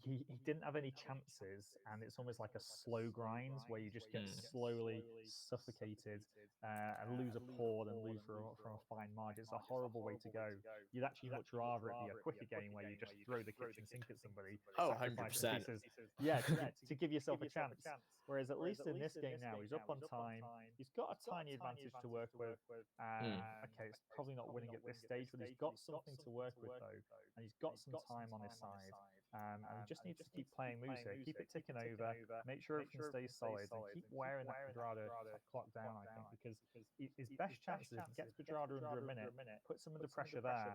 he didn't have any chances, and it's almost like a slow grind where you just get slowly suffocated and lose a pawn and lose from a fine margin. It's a horrible way to go. You'd actually much rather it be a quicker game where you just throw the kitchen sink at somebody. Oh, 100%. Yeah, to give yourself a chance. Whereas at least in this game now, he's up on time. He's got a tiny advantage to work with. Okay, it's probably not winning at this stage, but he's got something to work with though, and he's got some time on his side. And we just need to keep playing moves here, keep it ticking over, make sure everything stays solid, and keep wearing that Quadrado clock down, I think, because his best chances, if he gets Quadrado under a minute, puts him under pressure there,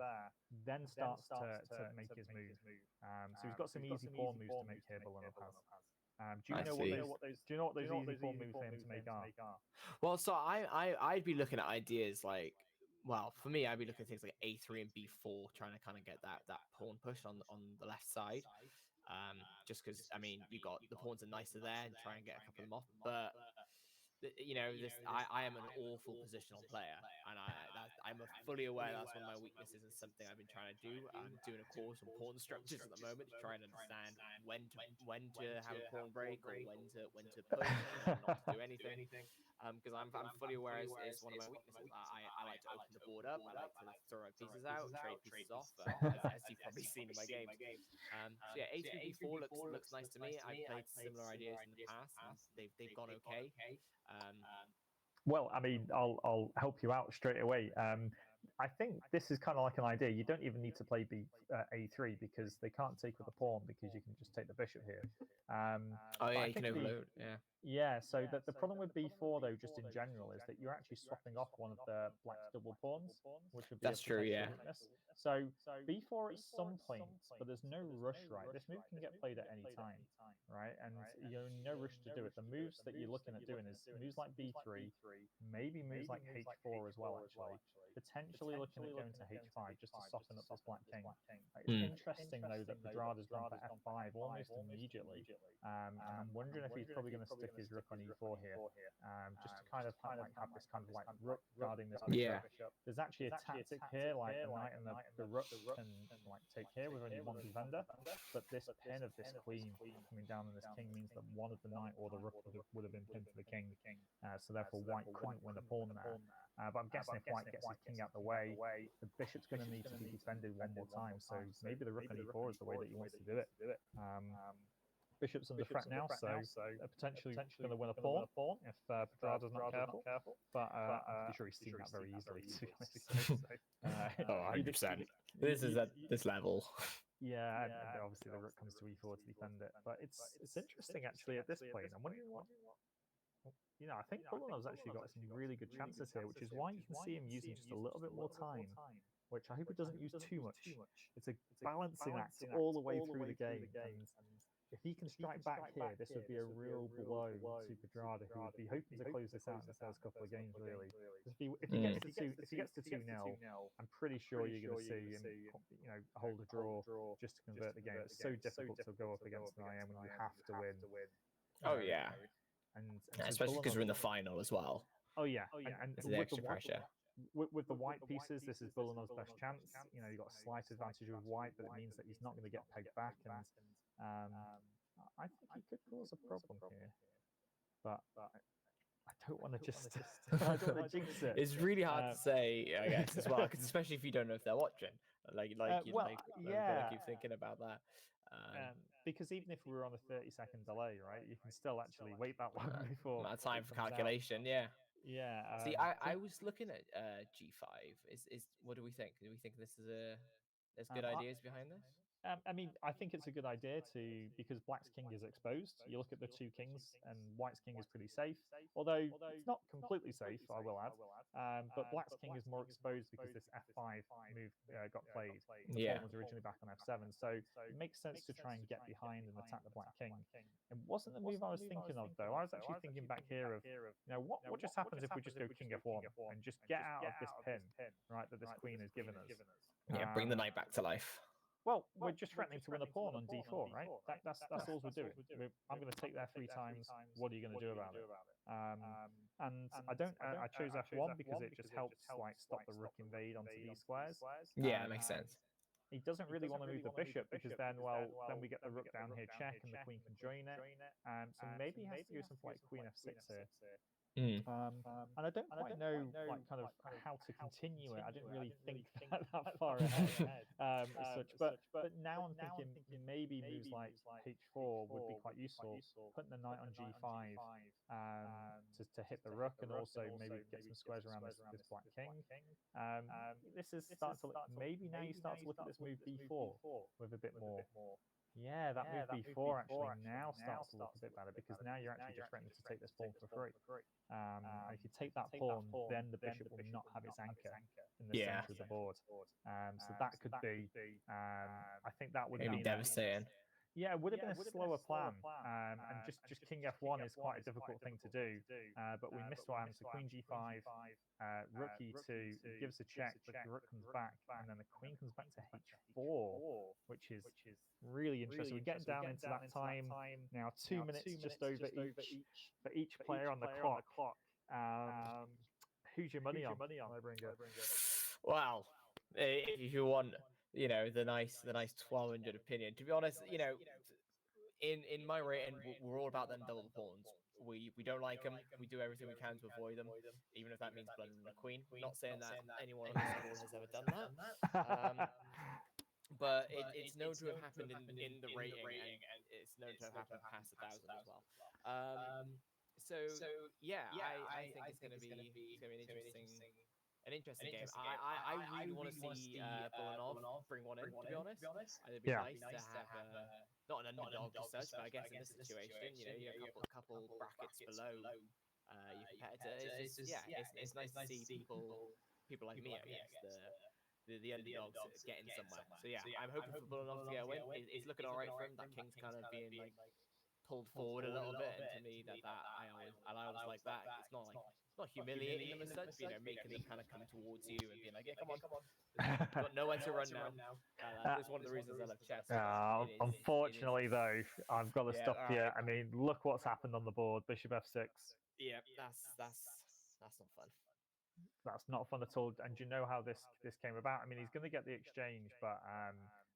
then starts to make his move. So he's got some easy pawn moves to make here, Bulunov has. Do you know what those easy pawn moves for him to make are? Well, so I'd be looking at ideas like, well, for me, I'd be looking at things like A3 and B4, trying to kind of get that pawn push on the left side. Just because, I mean, you got the pawns are nicer there and try and get a couple of them off. But you know, I am an awful positional player, and I'm fully aware that's one of my weaknesses and something I've been trying to do. I'm doing a course on pawn structures at the moment to try and understand when to have a pawn break or when to push and not to do anything. Because I'm fully aware it's one of my weaknesses. I like to open the board up. I like to throw my pieces out, trade pieces off, as you've probably seen in my games. So yeah, A3 B4 looks nice to me. I've played similar ideas in the past, and they've gone okay. Well, I mean, I'll help you out straight away. I think this is kind of like an idea. You don't even need to play A3 because they can't take with the pawn because you can just take the bishop here. Oh yeah, you can overload. Yeah, so the problem with B4 though, just in general, is that you're actually swapping off one of the black's double pawns, which would be that's true. Yeah. Weakness. So B4 at some point, but there's no rush, right? This move can get played at any time, right? And you're in no rush to do it. The moves that you're looking at doing is moves like B3, maybe moves like H4 as well, actually. Potentially looking at going to H5 just to soften up this black king. It's interesting though that Quadrado's gone for F5 almost immediately. And I'm wondering if he's probably going to stick his rook on E4 here, just to kind of have this kind of like rook guarding this bishop. There's actually a tactic here, like the knight and the rook can like take here with only one defender, but this pin of this queen coming down on this king means that one of the knight or the rook would have been pinned to the king, so therefore white couldn't win a pawn there. But I'm guessing if white gets his king out the way, the bishop's going to need to be defended one more time, so maybe the rook on E4 is the way that he wants to do it. Bishop's under threat now, so potentially going to win a pawn if Quadrado's not careful. But I'm pretty sure he's seen that very easily, to be honest. 100%. This is at this level. Yeah, and obviously the rook comes to E4 to defend it. But it's interesting, actually, at this point. I'm wondering what... You know, I think Bulunov's actually got some really good chances here, which is why you can see him using just a little bit more time, which I hope it doesn't use too much. It's a balancing act all the way through the game. And if he can strike back here, this would be a real blow to Quadrado, who would be hoping to close this out in the first couple of games, really. If he gets to 2-0, I'm pretty sure you're going to see him, hold a draw just to convert the game. It's so difficult to go up against an IM when you have to win. Oh yeah, and especially because we're in the final as well. Oh yeah, and the extra pressure. With the white pieces, this is Bulunov's best chance. You know, you've got a slight advantage with white, but it means that he's not going to get pegged back. And I think he could cause a problem here. But I don't want to just I don't want to jinx it. It's really hard to say, I guess, as well, because especially if you don't know if they're watching. Keep thinking about that. Because even if we were on a 30-second delay, right, you can still actually wait that long before. Amount of time for calculation, yeah. Yeah. See, I was looking at G5. Is what do we think? Do we think this is there's good ideas behind this? I mean, I think it's a good idea because Black's king is exposed. You look at the two kings, and White's king is pretty safe. Although it's not completely safe, I will add. But Black's king is more exposed because this F5 move got played. The pawn was originally back on F7, so it makes sense to try and get behind and attack the Black king. It wasn't the move I was thinking of, though. I was actually thinking back here of, what just happens if we just go king F1 and just get out of this pin, right, that this queen has given us. Yeah, bring the knight back to life. Well, we're just threatening to win a pawn on D4, right? That's all we're doing. I'm going to take there 3 times. What are you going to do about it? And I chose F1 because it just helps stop the rook invade onto these squares. Yeah, that makes sense. He doesn't really want to move the bishop because then we get the rook down here check and the queen can join it. So maybe he has to do something like queen F6 here. And I don't quite know kind of how to continue it. I didn't really think that far ahead as such. But now I'm thinking maybe moves like H4 would be quite useful. Putting the knight on G5 to hit the rook and also maybe get some squares around this black king. This is starting to look, maybe now you start to look at this move B4 with a bit more Yeah, that move B4 actually now starts to look a bit better because now you're actually just threatening to take this pawn for free. And if you take that pawn, then the bishop will not have its anchor in the center of the board. So that could be, I think that would be devastating. Yeah, it would have been a slower plan, and just King F1 is quite a difficult thing to do. But we missed what happened. So Queen G5, Rook E2, it gives a check, but the Rook comes back, and then the Queen comes back to H4, which is really interesting. We're getting down into that time now. 2 minutes just over each for each player on the clock. Who's your money on, Lightbringer? Well, if you want, the nice 1200 opinion. To be honest, in my rating, we're all about them double pawns. We don't like them. We do everything we can to avoid them, even if that means blending the queen. Not saying that anyone on this call has ever done that. But it's known to have happened in the rating, and it's known to have happened past 1,000 as well. So yeah, I think it's gonna be an interesting game. I really want to see Bulanov bring one in. To be honest, it'd be nice to have not an underdog as such, but I guess in this situation, you're a couple brackets below your competitor. It's nice to see people like me, I guess, the underdogs getting somewhere. So yeah, I'm hoping for Bulanov to get a win. It's looking all right for him. That king's kind of being like pulled forward a little bit, and to me I always like that. It's not humiliating them as such, but, making them kind of come towards you and being like, yeah, come on. You've got nowhere to run now. That's one of the reasons I love chess. Unfortunately, though, I've got to stop you. I mean, look what's happened on the board. Bishop F6. Yeah, that's not fun. That's not fun at all. And do you know how this came about? I mean, he's going to get the exchange, but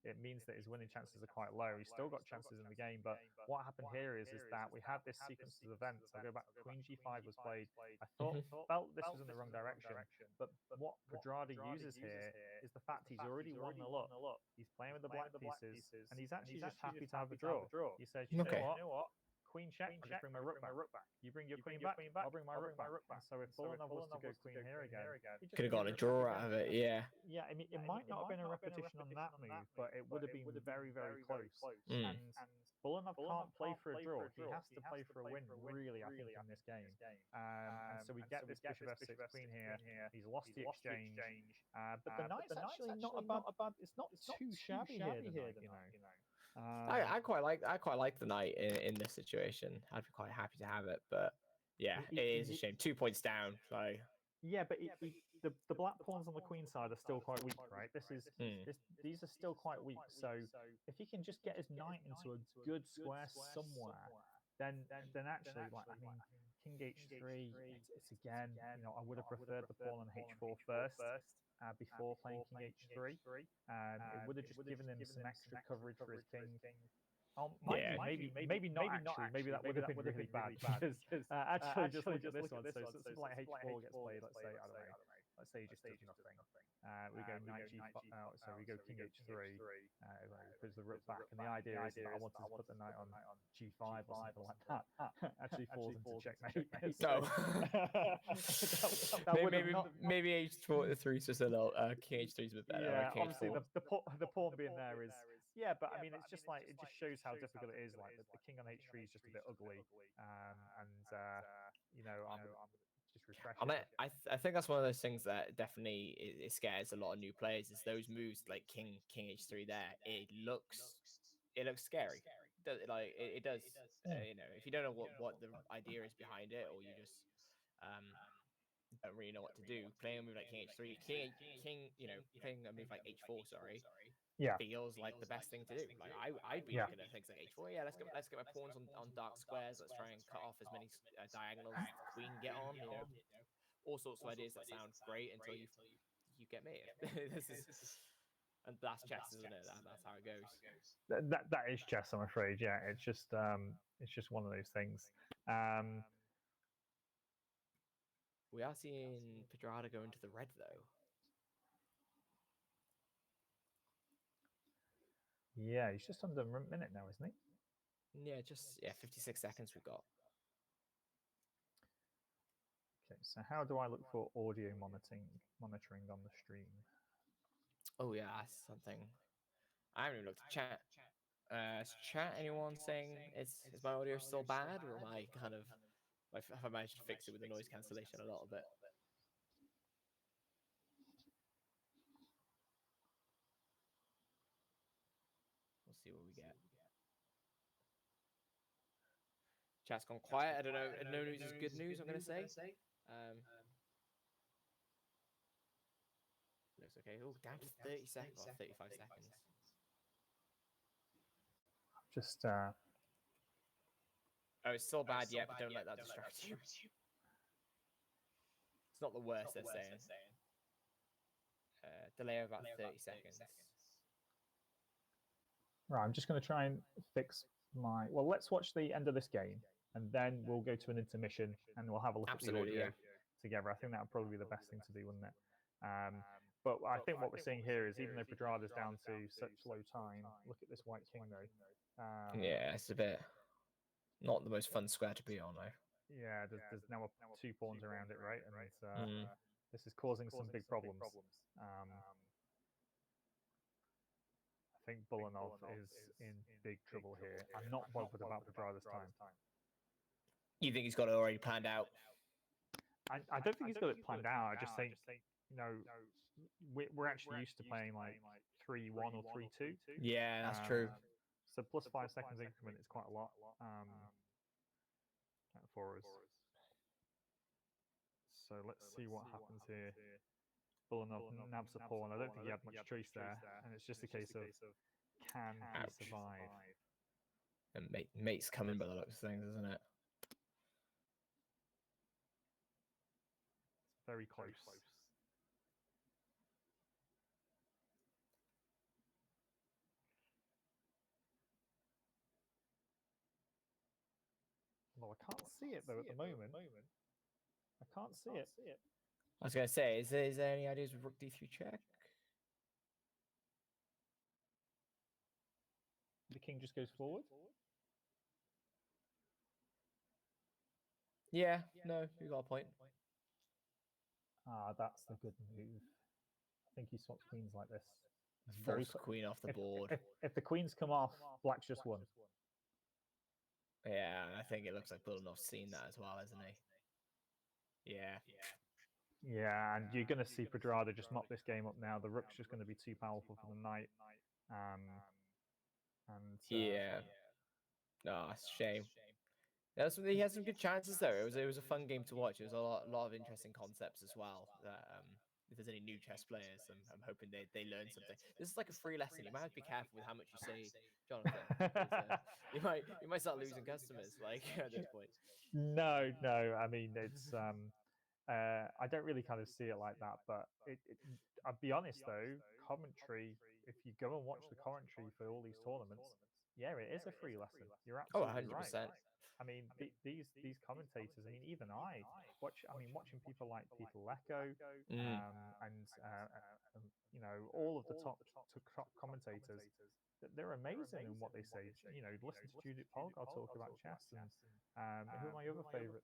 it means that his winning chances are quite low. He's still got chances in the game, but what happened here is that we have this sequence of events. I'll go back. Queen G5 was played. I felt this was in the wrong direction, but what Pedrada uses here is the fact he's already 1-0 up. He's playing with the black pieces, and he's actually just happy to have a draw. He says, you know what? Queen check, I'll just bring my rook back. You bring your queen back, I'll bring my rook back. And so if Bulanov was to go queen here again, could have gotten a draw out of it, yeah. Yeah, I mean, it might not have been a repetition on that move, but it would have been very, very close. And Bulanov can't play for a draw. He has to play for a win, really, I think, in this game. And so we get this bishop F6 queen here. He's lost the exchange. But the knight's actually not a bad. It's not too shabby here, the knight, you know. I quite like the knight in this situation. I'd be quite happy to have it, but yeah, it is a shame. 2 points down. So yeah, but the black pawns on the queen side are still quite weak, right? These are still quite weak. So if he can just get his knight into a good square somewhere, then actually, like, I mean, King H3, it's again, I would have preferred the pawn on H4 first. Before playing King H3, it would have just given him some extra coverage for his king. Maybe not actually. Maybe that would have been really bad. Because actually, just look at this one. So something like H4 gets played. Let's say, I don't know. Let's say he just does nothing. We go knight G5 out, so we go King H3. Puts the rook back, and the idea is that I wanted to put the knight on G5 or something like that. Actually falls into checkmate. So maybe H4 is just a little. King H3 is a bit better. Yeah, obviously the pawn being there is. Yeah, but I mean, it's just like, it just shows how difficult it is. Like the king on H3 is just a bit ugly, I'm just refreshing. I think that's one of those things that definitely it scares a lot of new players. Is those moves like King H3 there. It looks scary. It does. If you don't know what the idea is behind it, or you just don't really know what to do, playing a move like King H3, playing a move like H4, feels like the best thing to do. Like I'd be looking at things like H4. Yeah, let's get my pawns on dark squares. Let's try and cut off as many diagonals as the queen get on. All sorts of ideas that sound great until you get me. And that's chess, isn't it? That's how it goes. That is chess, I'm afraid. Yeah, it's just one of those things. We are seeing Pedrada go into the red though. Yeah, he's just under a minute now, isn't he? Yeah, 56 seconds we've got. Okay, so how do I look for audio monitoring on the stream? Oh yeah, that's something. I haven't even looked at chat. Chat, anyone saying is my audio still bad, or am I kind of have I managed to fix it with the noise cancellation a little bit? We'll see what we get. Chat's gone quiet. I don't know. No news is good news, I'm going to say. Looks okay. Oh, down to 30 seconds or 35 seconds. Just Oh, it's still bad yet, but don't let that distract you. It's not the worst, they're saying. Delay of about 30 seconds. right. I'm just going to try and fix my. Well, let's watch the end of this game, and then we'll go to an intermission, and we'll have a look at the audio together. I think that would probably be the best thing to do, wouldn't it? But I think what we're seeing here is, even though Pedrada's down to such low time, look at this White King though. Yeah, it's a bit not the most fun square to be on, though. Yeah, there's now 2 pawns around it, right? And this is causing some big problems. I think Bulanov is in big trouble here. I'm not bothered about Pedrada's time. You think he's got it already planned out? I don't think he's got it planned out. I just think, you know, we're actually used to playing like 3-1 or 3-2. Yeah, that's true. So plus 5 seconds increment is quite a lot for us. So let's see what happens here. Bulanov nabs the pawn. I don't think he had much choice there, and it's just a case of can he survive? And mate's coming by the looks of things, isn't it? It's very close. Well, I can't see it though at the moment. I can't see it. I was going to say, is there any ideas with Rook D3 check? The king just goes forward. Yeah, no, you got a point. Ah, that's the good move. I think he swaps queens like this. Force queen off the board. If the queens come off, black's just won. Yeah, I think it looks like Bulanov's seen that as well, hasn't he? Yeah. Yeah, and you're going to see Pedrada just mop this game up now. The rook's just going to be too powerful for the knight. Yeah. No, it's a shame. He had some good chances though. It was a fun game to watch. It was a lot of interesting concepts as well. That, if there's any new chess players, I'm hoping they learn something. This is like a free lesson. You might have to be careful with how much you say, Jonathan. You might start losing customers like at this point. No. I mean, it's I don't really kind of see it like that. But I'll be honest though, commentary. If you go and watch the commentary for all these tournaments, yeah, it is a free lesson. You're absolutely 100%. right. I mean, these commentators. I mean, even I watch. I mean, watching people like Peter Lecco, and you know, all of the top commentators. They're amazing in what they say. You know, listen to Judith Polk. I'll talk about chess, and who are my other favourites?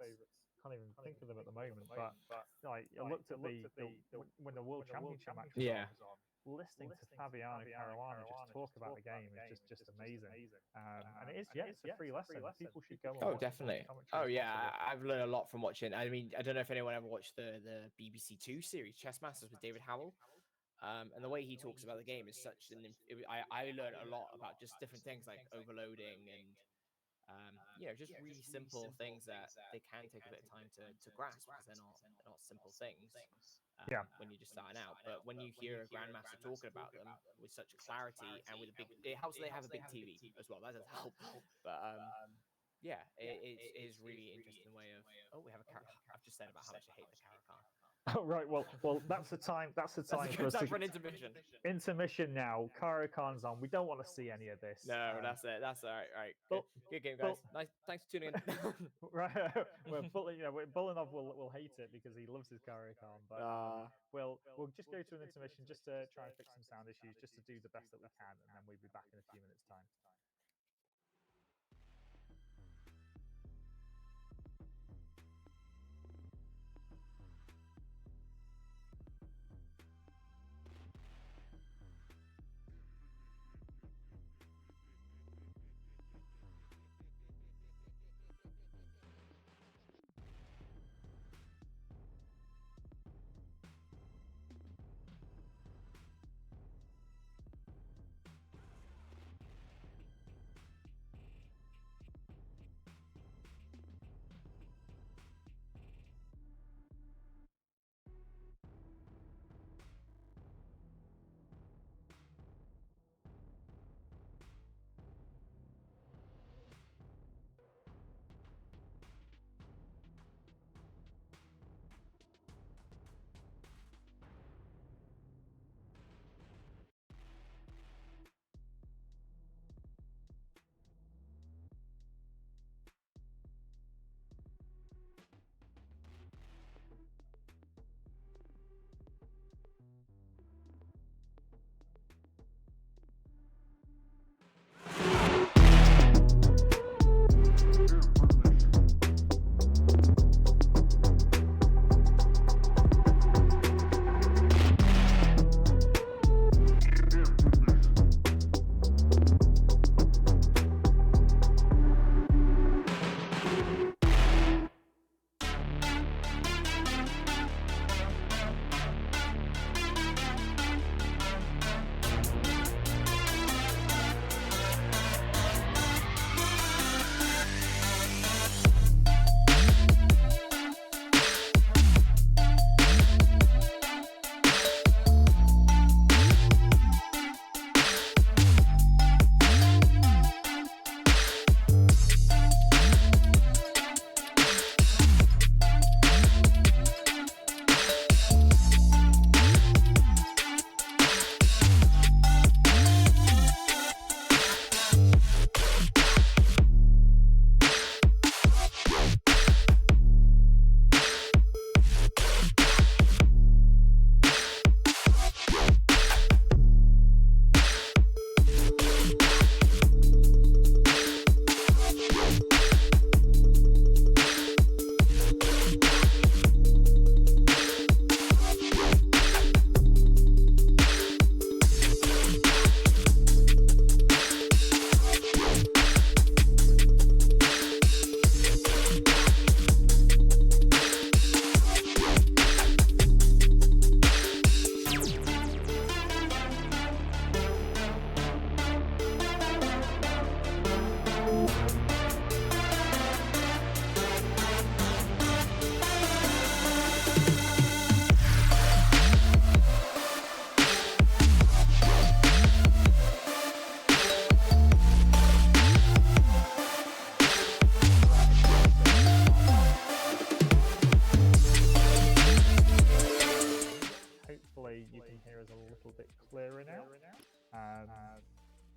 Can't even think of them at the moment. But like, I looked at when the World Championship match was on. Listening to Fabiano Caruana just talk about the game is just amazing. And it is, it's a free lesson. People should go. Oh, definitely. Oh, yeah. I've learned a lot from watching. I mean, I don't know if anyone ever watched the BBC Two series, Chess Masters with David Howell. And the way he talks about the game is such an. I learned a lot about just different things like overloading and. You know, just really simple things that they can take a bit of time to grasp because they're not simple things. When you're just starting out, but when you hear a grandmaster talking about them with such clarity and with a big, it helps they have a big TV as well. That does help. But yeah, it is really interesting way of. Oh, we have a. I've just said about how much I hate the Caracan. Oh right, well, that's the time. That's the time for us to for an intermission. Intermission now. Caracan's on. We don't want to see any of this. No, that's it. That's all right. Right. Good game, guys. Nice. Thanks for tuning in. Right. Well, Bulanov will hate it because he loves his Caracan. But we'll just go to an intermission just to try and fix some sound issues, just to do the best that we can, and then we'll be back in a few minutes' time.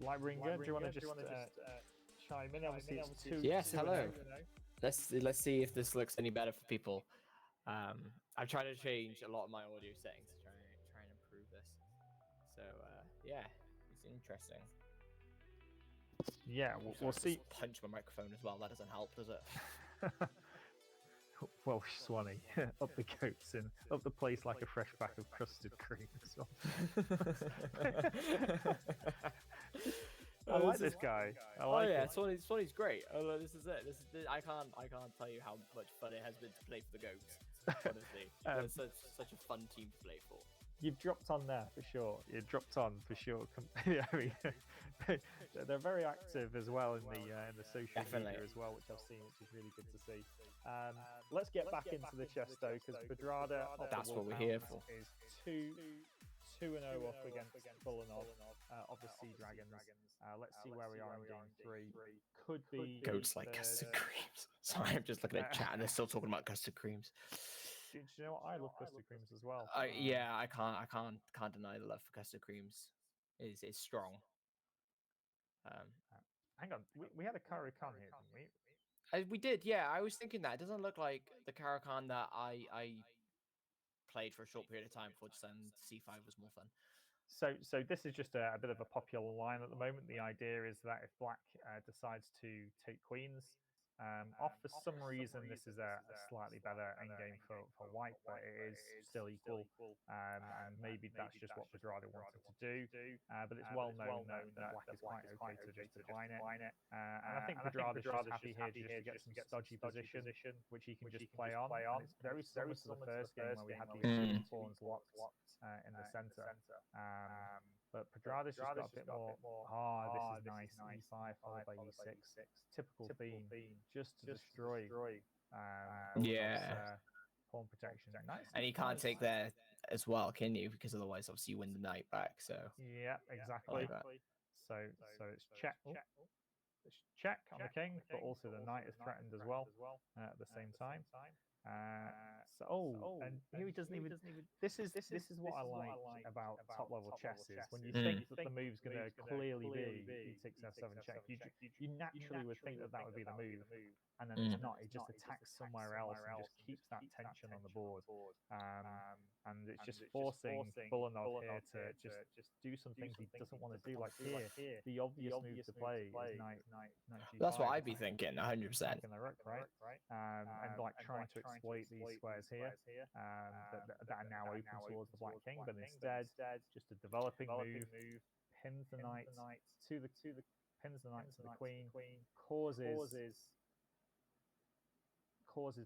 Lightbringer, do you want to just chime in? Obviously, it's two. Yes, 2-0. hello. Let's see if this looks any better for people. I'm trying to change a lot of my audio settings to try and improve this. So yeah, it's interesting. Yeah, we'll see. Just punch my microphone as well. That doesn't help, does it? Welsh Swanee, up the goats and up the place like a fresh pack of custard cream. I like this guy. I like it. Swanee's great. This is it. I can't tell you how much fun it has been to play for the goats. Honestly, it's such a fun team to play for. You've dropped on there for sure. You dropped on for sure. I mean, they're very active as well in the social media as well, which I've seen, which is really good to see. Let's get back into the chess though, because Pedrada, that's what we're here for, is 2-0 up against Bullenov of the Sea Dragons. Let's see where we are in game 3. Could be goats like custard creams. Sorry, I'm just looking at chat and they're still talking about custard creams. Do you know what? I love custard creams as well. Yeah, I can't deny the love for custard creams. Is strong. Hang on, we had a Karakan here, didn't we? We did, yeah. I was thinking that it doesn't look like the Karakan that I played for a short period of time before just then C5 was more fun. So this is just a bit of a popular line at the moment. The idea is that if Black decides to take queens off for some reason, this is a slightly better endgame for White, but it is still equal. And maybe that's just what Pedrada wanted to do. But it's well known that Black is quite okay to just decline it. And I think Pedrada's just happy here just to get some stodgy position, which he can just play on. And it's very similar to the first game where we had these pawns locked in the centre. But Pedrada's just got a bit more. This is nice. E5 followed by E6. Typical theme, just to destroy. Pawn protection. Nice. And you can't take that as well, can you? Because otherwise, obviously, you win the knight back. So yeah, exactly. So it's check. It's check on the king, but also the knight is threatened as well at the same time. And here he doesn't even. This is what I like about top level chess is when you think that the move's going to clearly be e6 f7 check. You naturally would think that would be the move, and then it's not. It just attacks somewhere else and just keeps that tension on the board. And it's just forcing Bullenov here to just do some things he doesn't want to do. Like here, the obvious move to play is knight g5. That's what I'd be thinking, 100%. Right? And like trying to exploit these squares here that are now open towards the Black King, but instead just a developing move, pins the knight to the queen, causes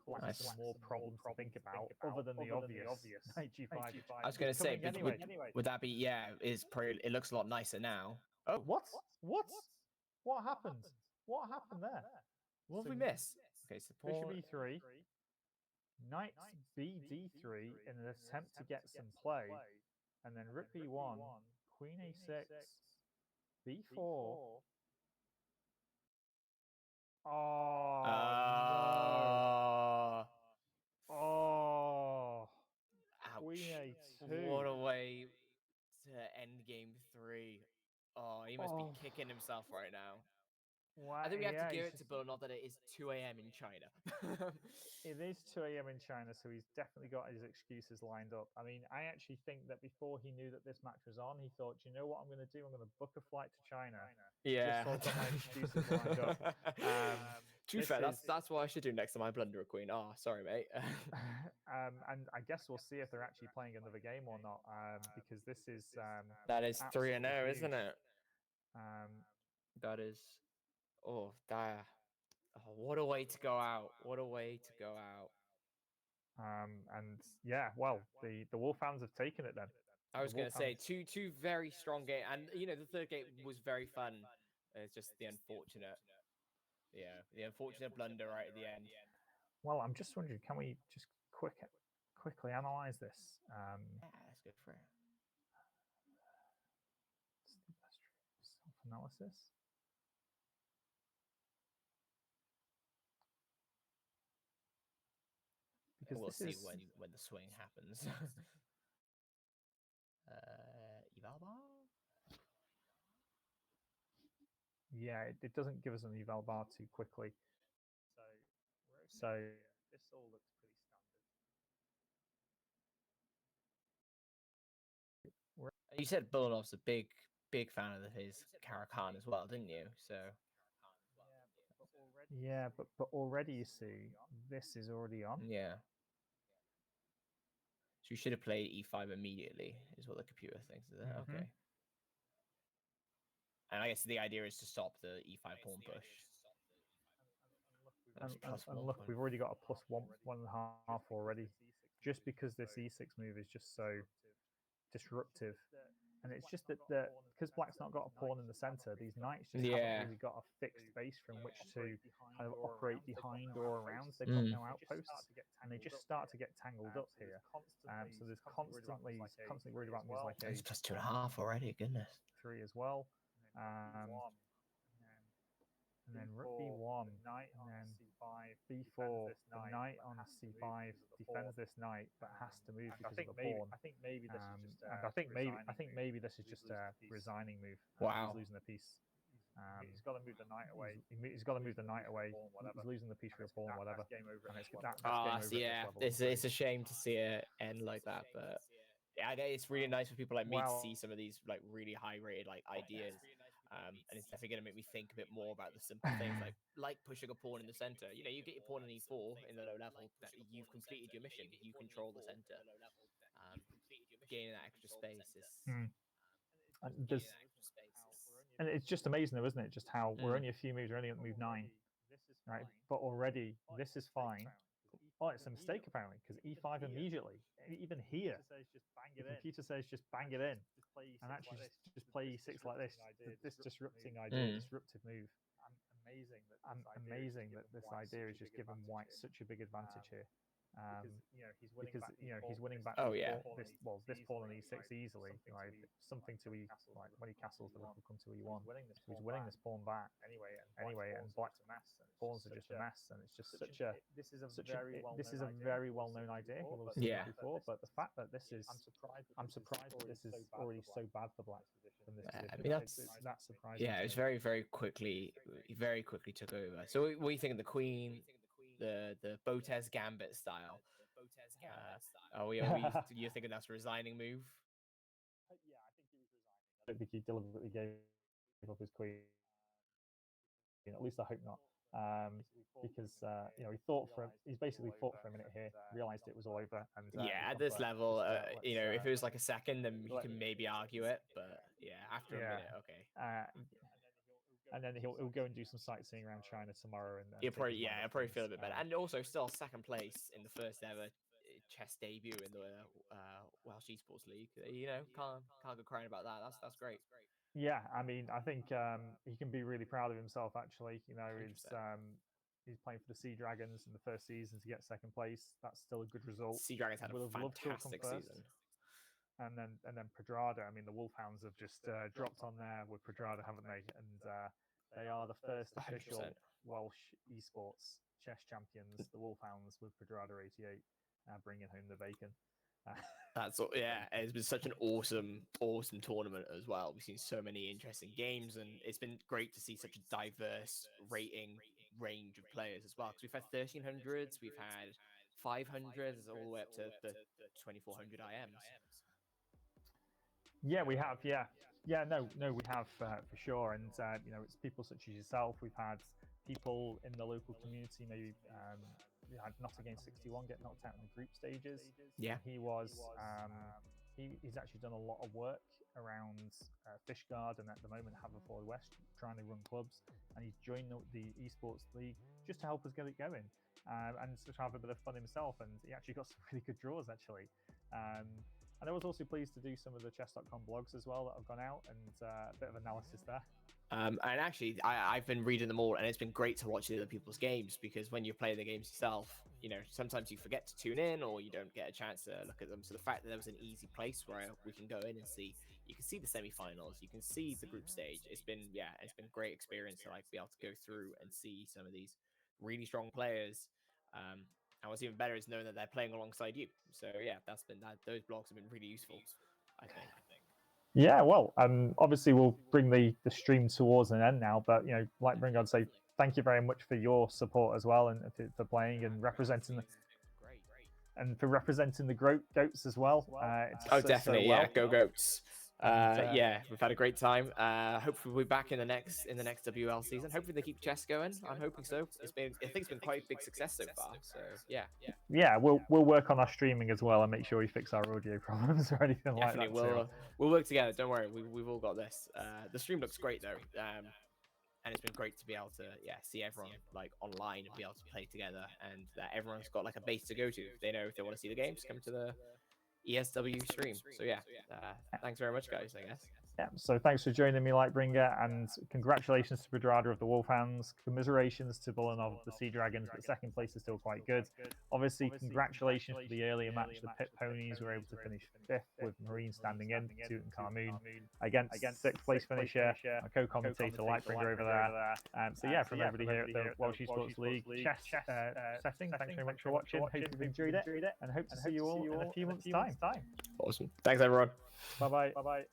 Black some more problems to think about other than the obvious knight g5. I was going to say, would that be it looks a lot nicer now. Oh, what happened? What happened there? What have we missed? Okay, bishop e3, knight bd3 in an attempt to get some play, and then rook b1, queen a6, b4. Queen a2. What a way to end game 3. Oh, he must be kicking himself right now. I think we have to give it to Bullenov that it is 2 a.m. in China. It is 2 a.m. in China, so he's definitely got his excuses lined up. I mean, I actually think that before he knew that this match was on, he thought, you know what I'm going to do? I'm going to book a flight to China. Yeah. Just so I've got my excuses lined up. To be fair, that's what I should do next time I blunder a queen. Oh, sorry, mate. And I guess we'll see if they're actually playing another game or not, because this is... that is 3-0, isn't it? That is... Oh, dire. Oh, what a way to go out. What a way to go out. And yeah, well, the Wolfhounds have taken it then. I was going to say, two very strong games. And, the third game was very fun. It's just the unfortunate blunder right at the end. Well, I'm just wondering, can we just quickly analyze this? Yeah, let's go for it. Self-analysis. Because we'll see when the swing happens. Evalba? yeah, it doesn't give us an eval bar too quickly. So this all looks pretty standard. You said Bulanov's a big fan of his Karakan as well, didn't you? So yeah, but already you see this is already on. yeah. So you should have played e5 immediately, is what the computer thinks. Is it? Okay. And I guess the idea is to stop the e5 pawn push. And look, we've already got a +1.5 already, just because this e6 move is just so disruptive. And it's just that because Black's not got a pawn in the center, these knights just haven't really got a fixed base from which to kind of operate behind or around. They've got no outposts, and they just start to get tangled up here. So there's constantly worried about moves like it's +2.5 already. Goodness. 3 as well. And then rook b1, and then b4. The knight on c5 defends this knight, but has to move because of the pawn. I think maybe this is just. And I think maybe this is just a resigning move. Wow. He's losing a piece. He's got to move the knight away. He's got to move the knight away. He's losing the piece for a pawn, whatever. And it's game over yeah. It's a shame to see it end like that, but yeah, it's really nice for people like me to see some of these like really high-rated like ideas. And it's definitely going to make me think a bit more about the simple things like pushing a pawn in the center. You know, you get your pawn in e4 in the low level, that you've completed your mission. You control the center. Gaining that extra space is. And it's just amazing, though, isn't it? Just how we're only a few moves, we're only at move 9, right? But already this is fine. Oh, it's a mistake apparently because e5 immediately, even here, the computer says just bang it in, and actually just play e6 like this. This disrupting idea, disruptive move. I'm amazing that this idea is just giving White such a big advantage here. Because he's winning back. Oh yeah. This pawn on e6 easily. Like something to like when he castles, the rook will come to e1. So he's winning this pawn back anyway. And Black's a mess. Pawns are just a mess, and it's just such a. This is a very well known idea. We'll have seen it before, but the fact that this is, I'm surprised that this is already so bad for Black. From this I mean that's surprising. Yeah, it was very quickly took over. So what do you think of the queen? The Botez Gambit style. You're thinking that's a resigning move? Yeah, I think he was resigning. I don't think he deliberately gave up his queen. At least I hope not. Because he's basically thought for a minute here, realized it was all over, and at this level, if it was like a second, then he can maybe argue it, but yeah, after a minute, okay. And then he'll go and do some sightseeing around China tomorrow, and he'll probably feel a bit better. And also, still second place in the first ever chess debut in the Welsh Esports League. Can't go crying about that. That's great. Yeah, I mean, I think he can be really proud of himself. Actually, he's playing for the Sea Dragons in the first season to get second place. That's still a good result. Sea Dragons had a fantastic season. And then Pedrada. I mean, the Wolfhounds have just dropped on there with Pedrada, haven't they? And they are the first official 100%. Welsh esports chess champions. The Wolfhounds with Pedrada 88, bringing home the bacon. It's been such an awesome tournament as well. We've seen so many interesting games, and it's been great to see such a diverse rating range of players as well. Because we've had 1300s, we've had 500s, all the way up to the 2400 IMs. Yeah, we have. No, we have for sure. And it's people such as yourself. We've had people in the local community. Maybe we had Not Against 61 get knocked out in the group stages. Yeah, he was. He's actually done a lot of work around Fishguard, and at the moment Haverford West, trying to run clubs. And he's joined the Esports League just to help us get it going, and to have a bit of fun himself. And he actually got some really good draws actually. And I was also pleased to do some of the chess.com blogs as well that have gone out, and a bit of analysis there. And actually, I've been reading them all, and it's been great to watch the other people's games, because when you play the games yourself, sometimes you forget to tune in, or you don't get a chance to look at them. So the fact that there was an easy place where we can go in and see, you can see the semi-finals, you can see the group stage. It's been a great experience to be able to go through and see some of these really strong players. And what's even better is knowing that they're playing alongside you. So yeah, those blogs have been really useful, I think. Yeah, well, obviously we'll bring the stream towards an end now, but Lightbringer, I'd say thank you very much for your support as well, and for playing and representing for representing the goats as well. Definitely, yeah, go goats. Yeah, we've had a great time. Hopefully we'll be back in the next WL season. Hopefully they keep chess going. I'm hoping so. I think it's been quite a big success so far. So yeah, we'll work on our streaming as well and make sure we fix our audio problems or anything like that. Definitely, we'll work together. Don't worry, we've all got this. The stream looks great though. And it's been great to be able to see everyone like online and be able to play together, and that everyone's got like a base to go to. They know if they want to see the games, come to the ESW stream. So yeah, thanks very much, guys. I guess. Yeah, so thanks for joining me, Lightbringer, and congratulations to Pedrada of the Wolfhounds. Commiserations to Bullenov of the Sea Dragons, but second place is still quite good. Obviously, congratulations for the earlier match. The Pit Ponies were able to finish 5th with Marine standing in, Tutankhamun against 6th place finisher, my co-commentator Lightbringer over there. So yeah, from everybody here at the Welsh Esports League chess setting, thanks very much for watching. Hope you've enjoyed it, and hope to see you all in a few months' time. Awesome. Thanks, everyone. Bye-bye.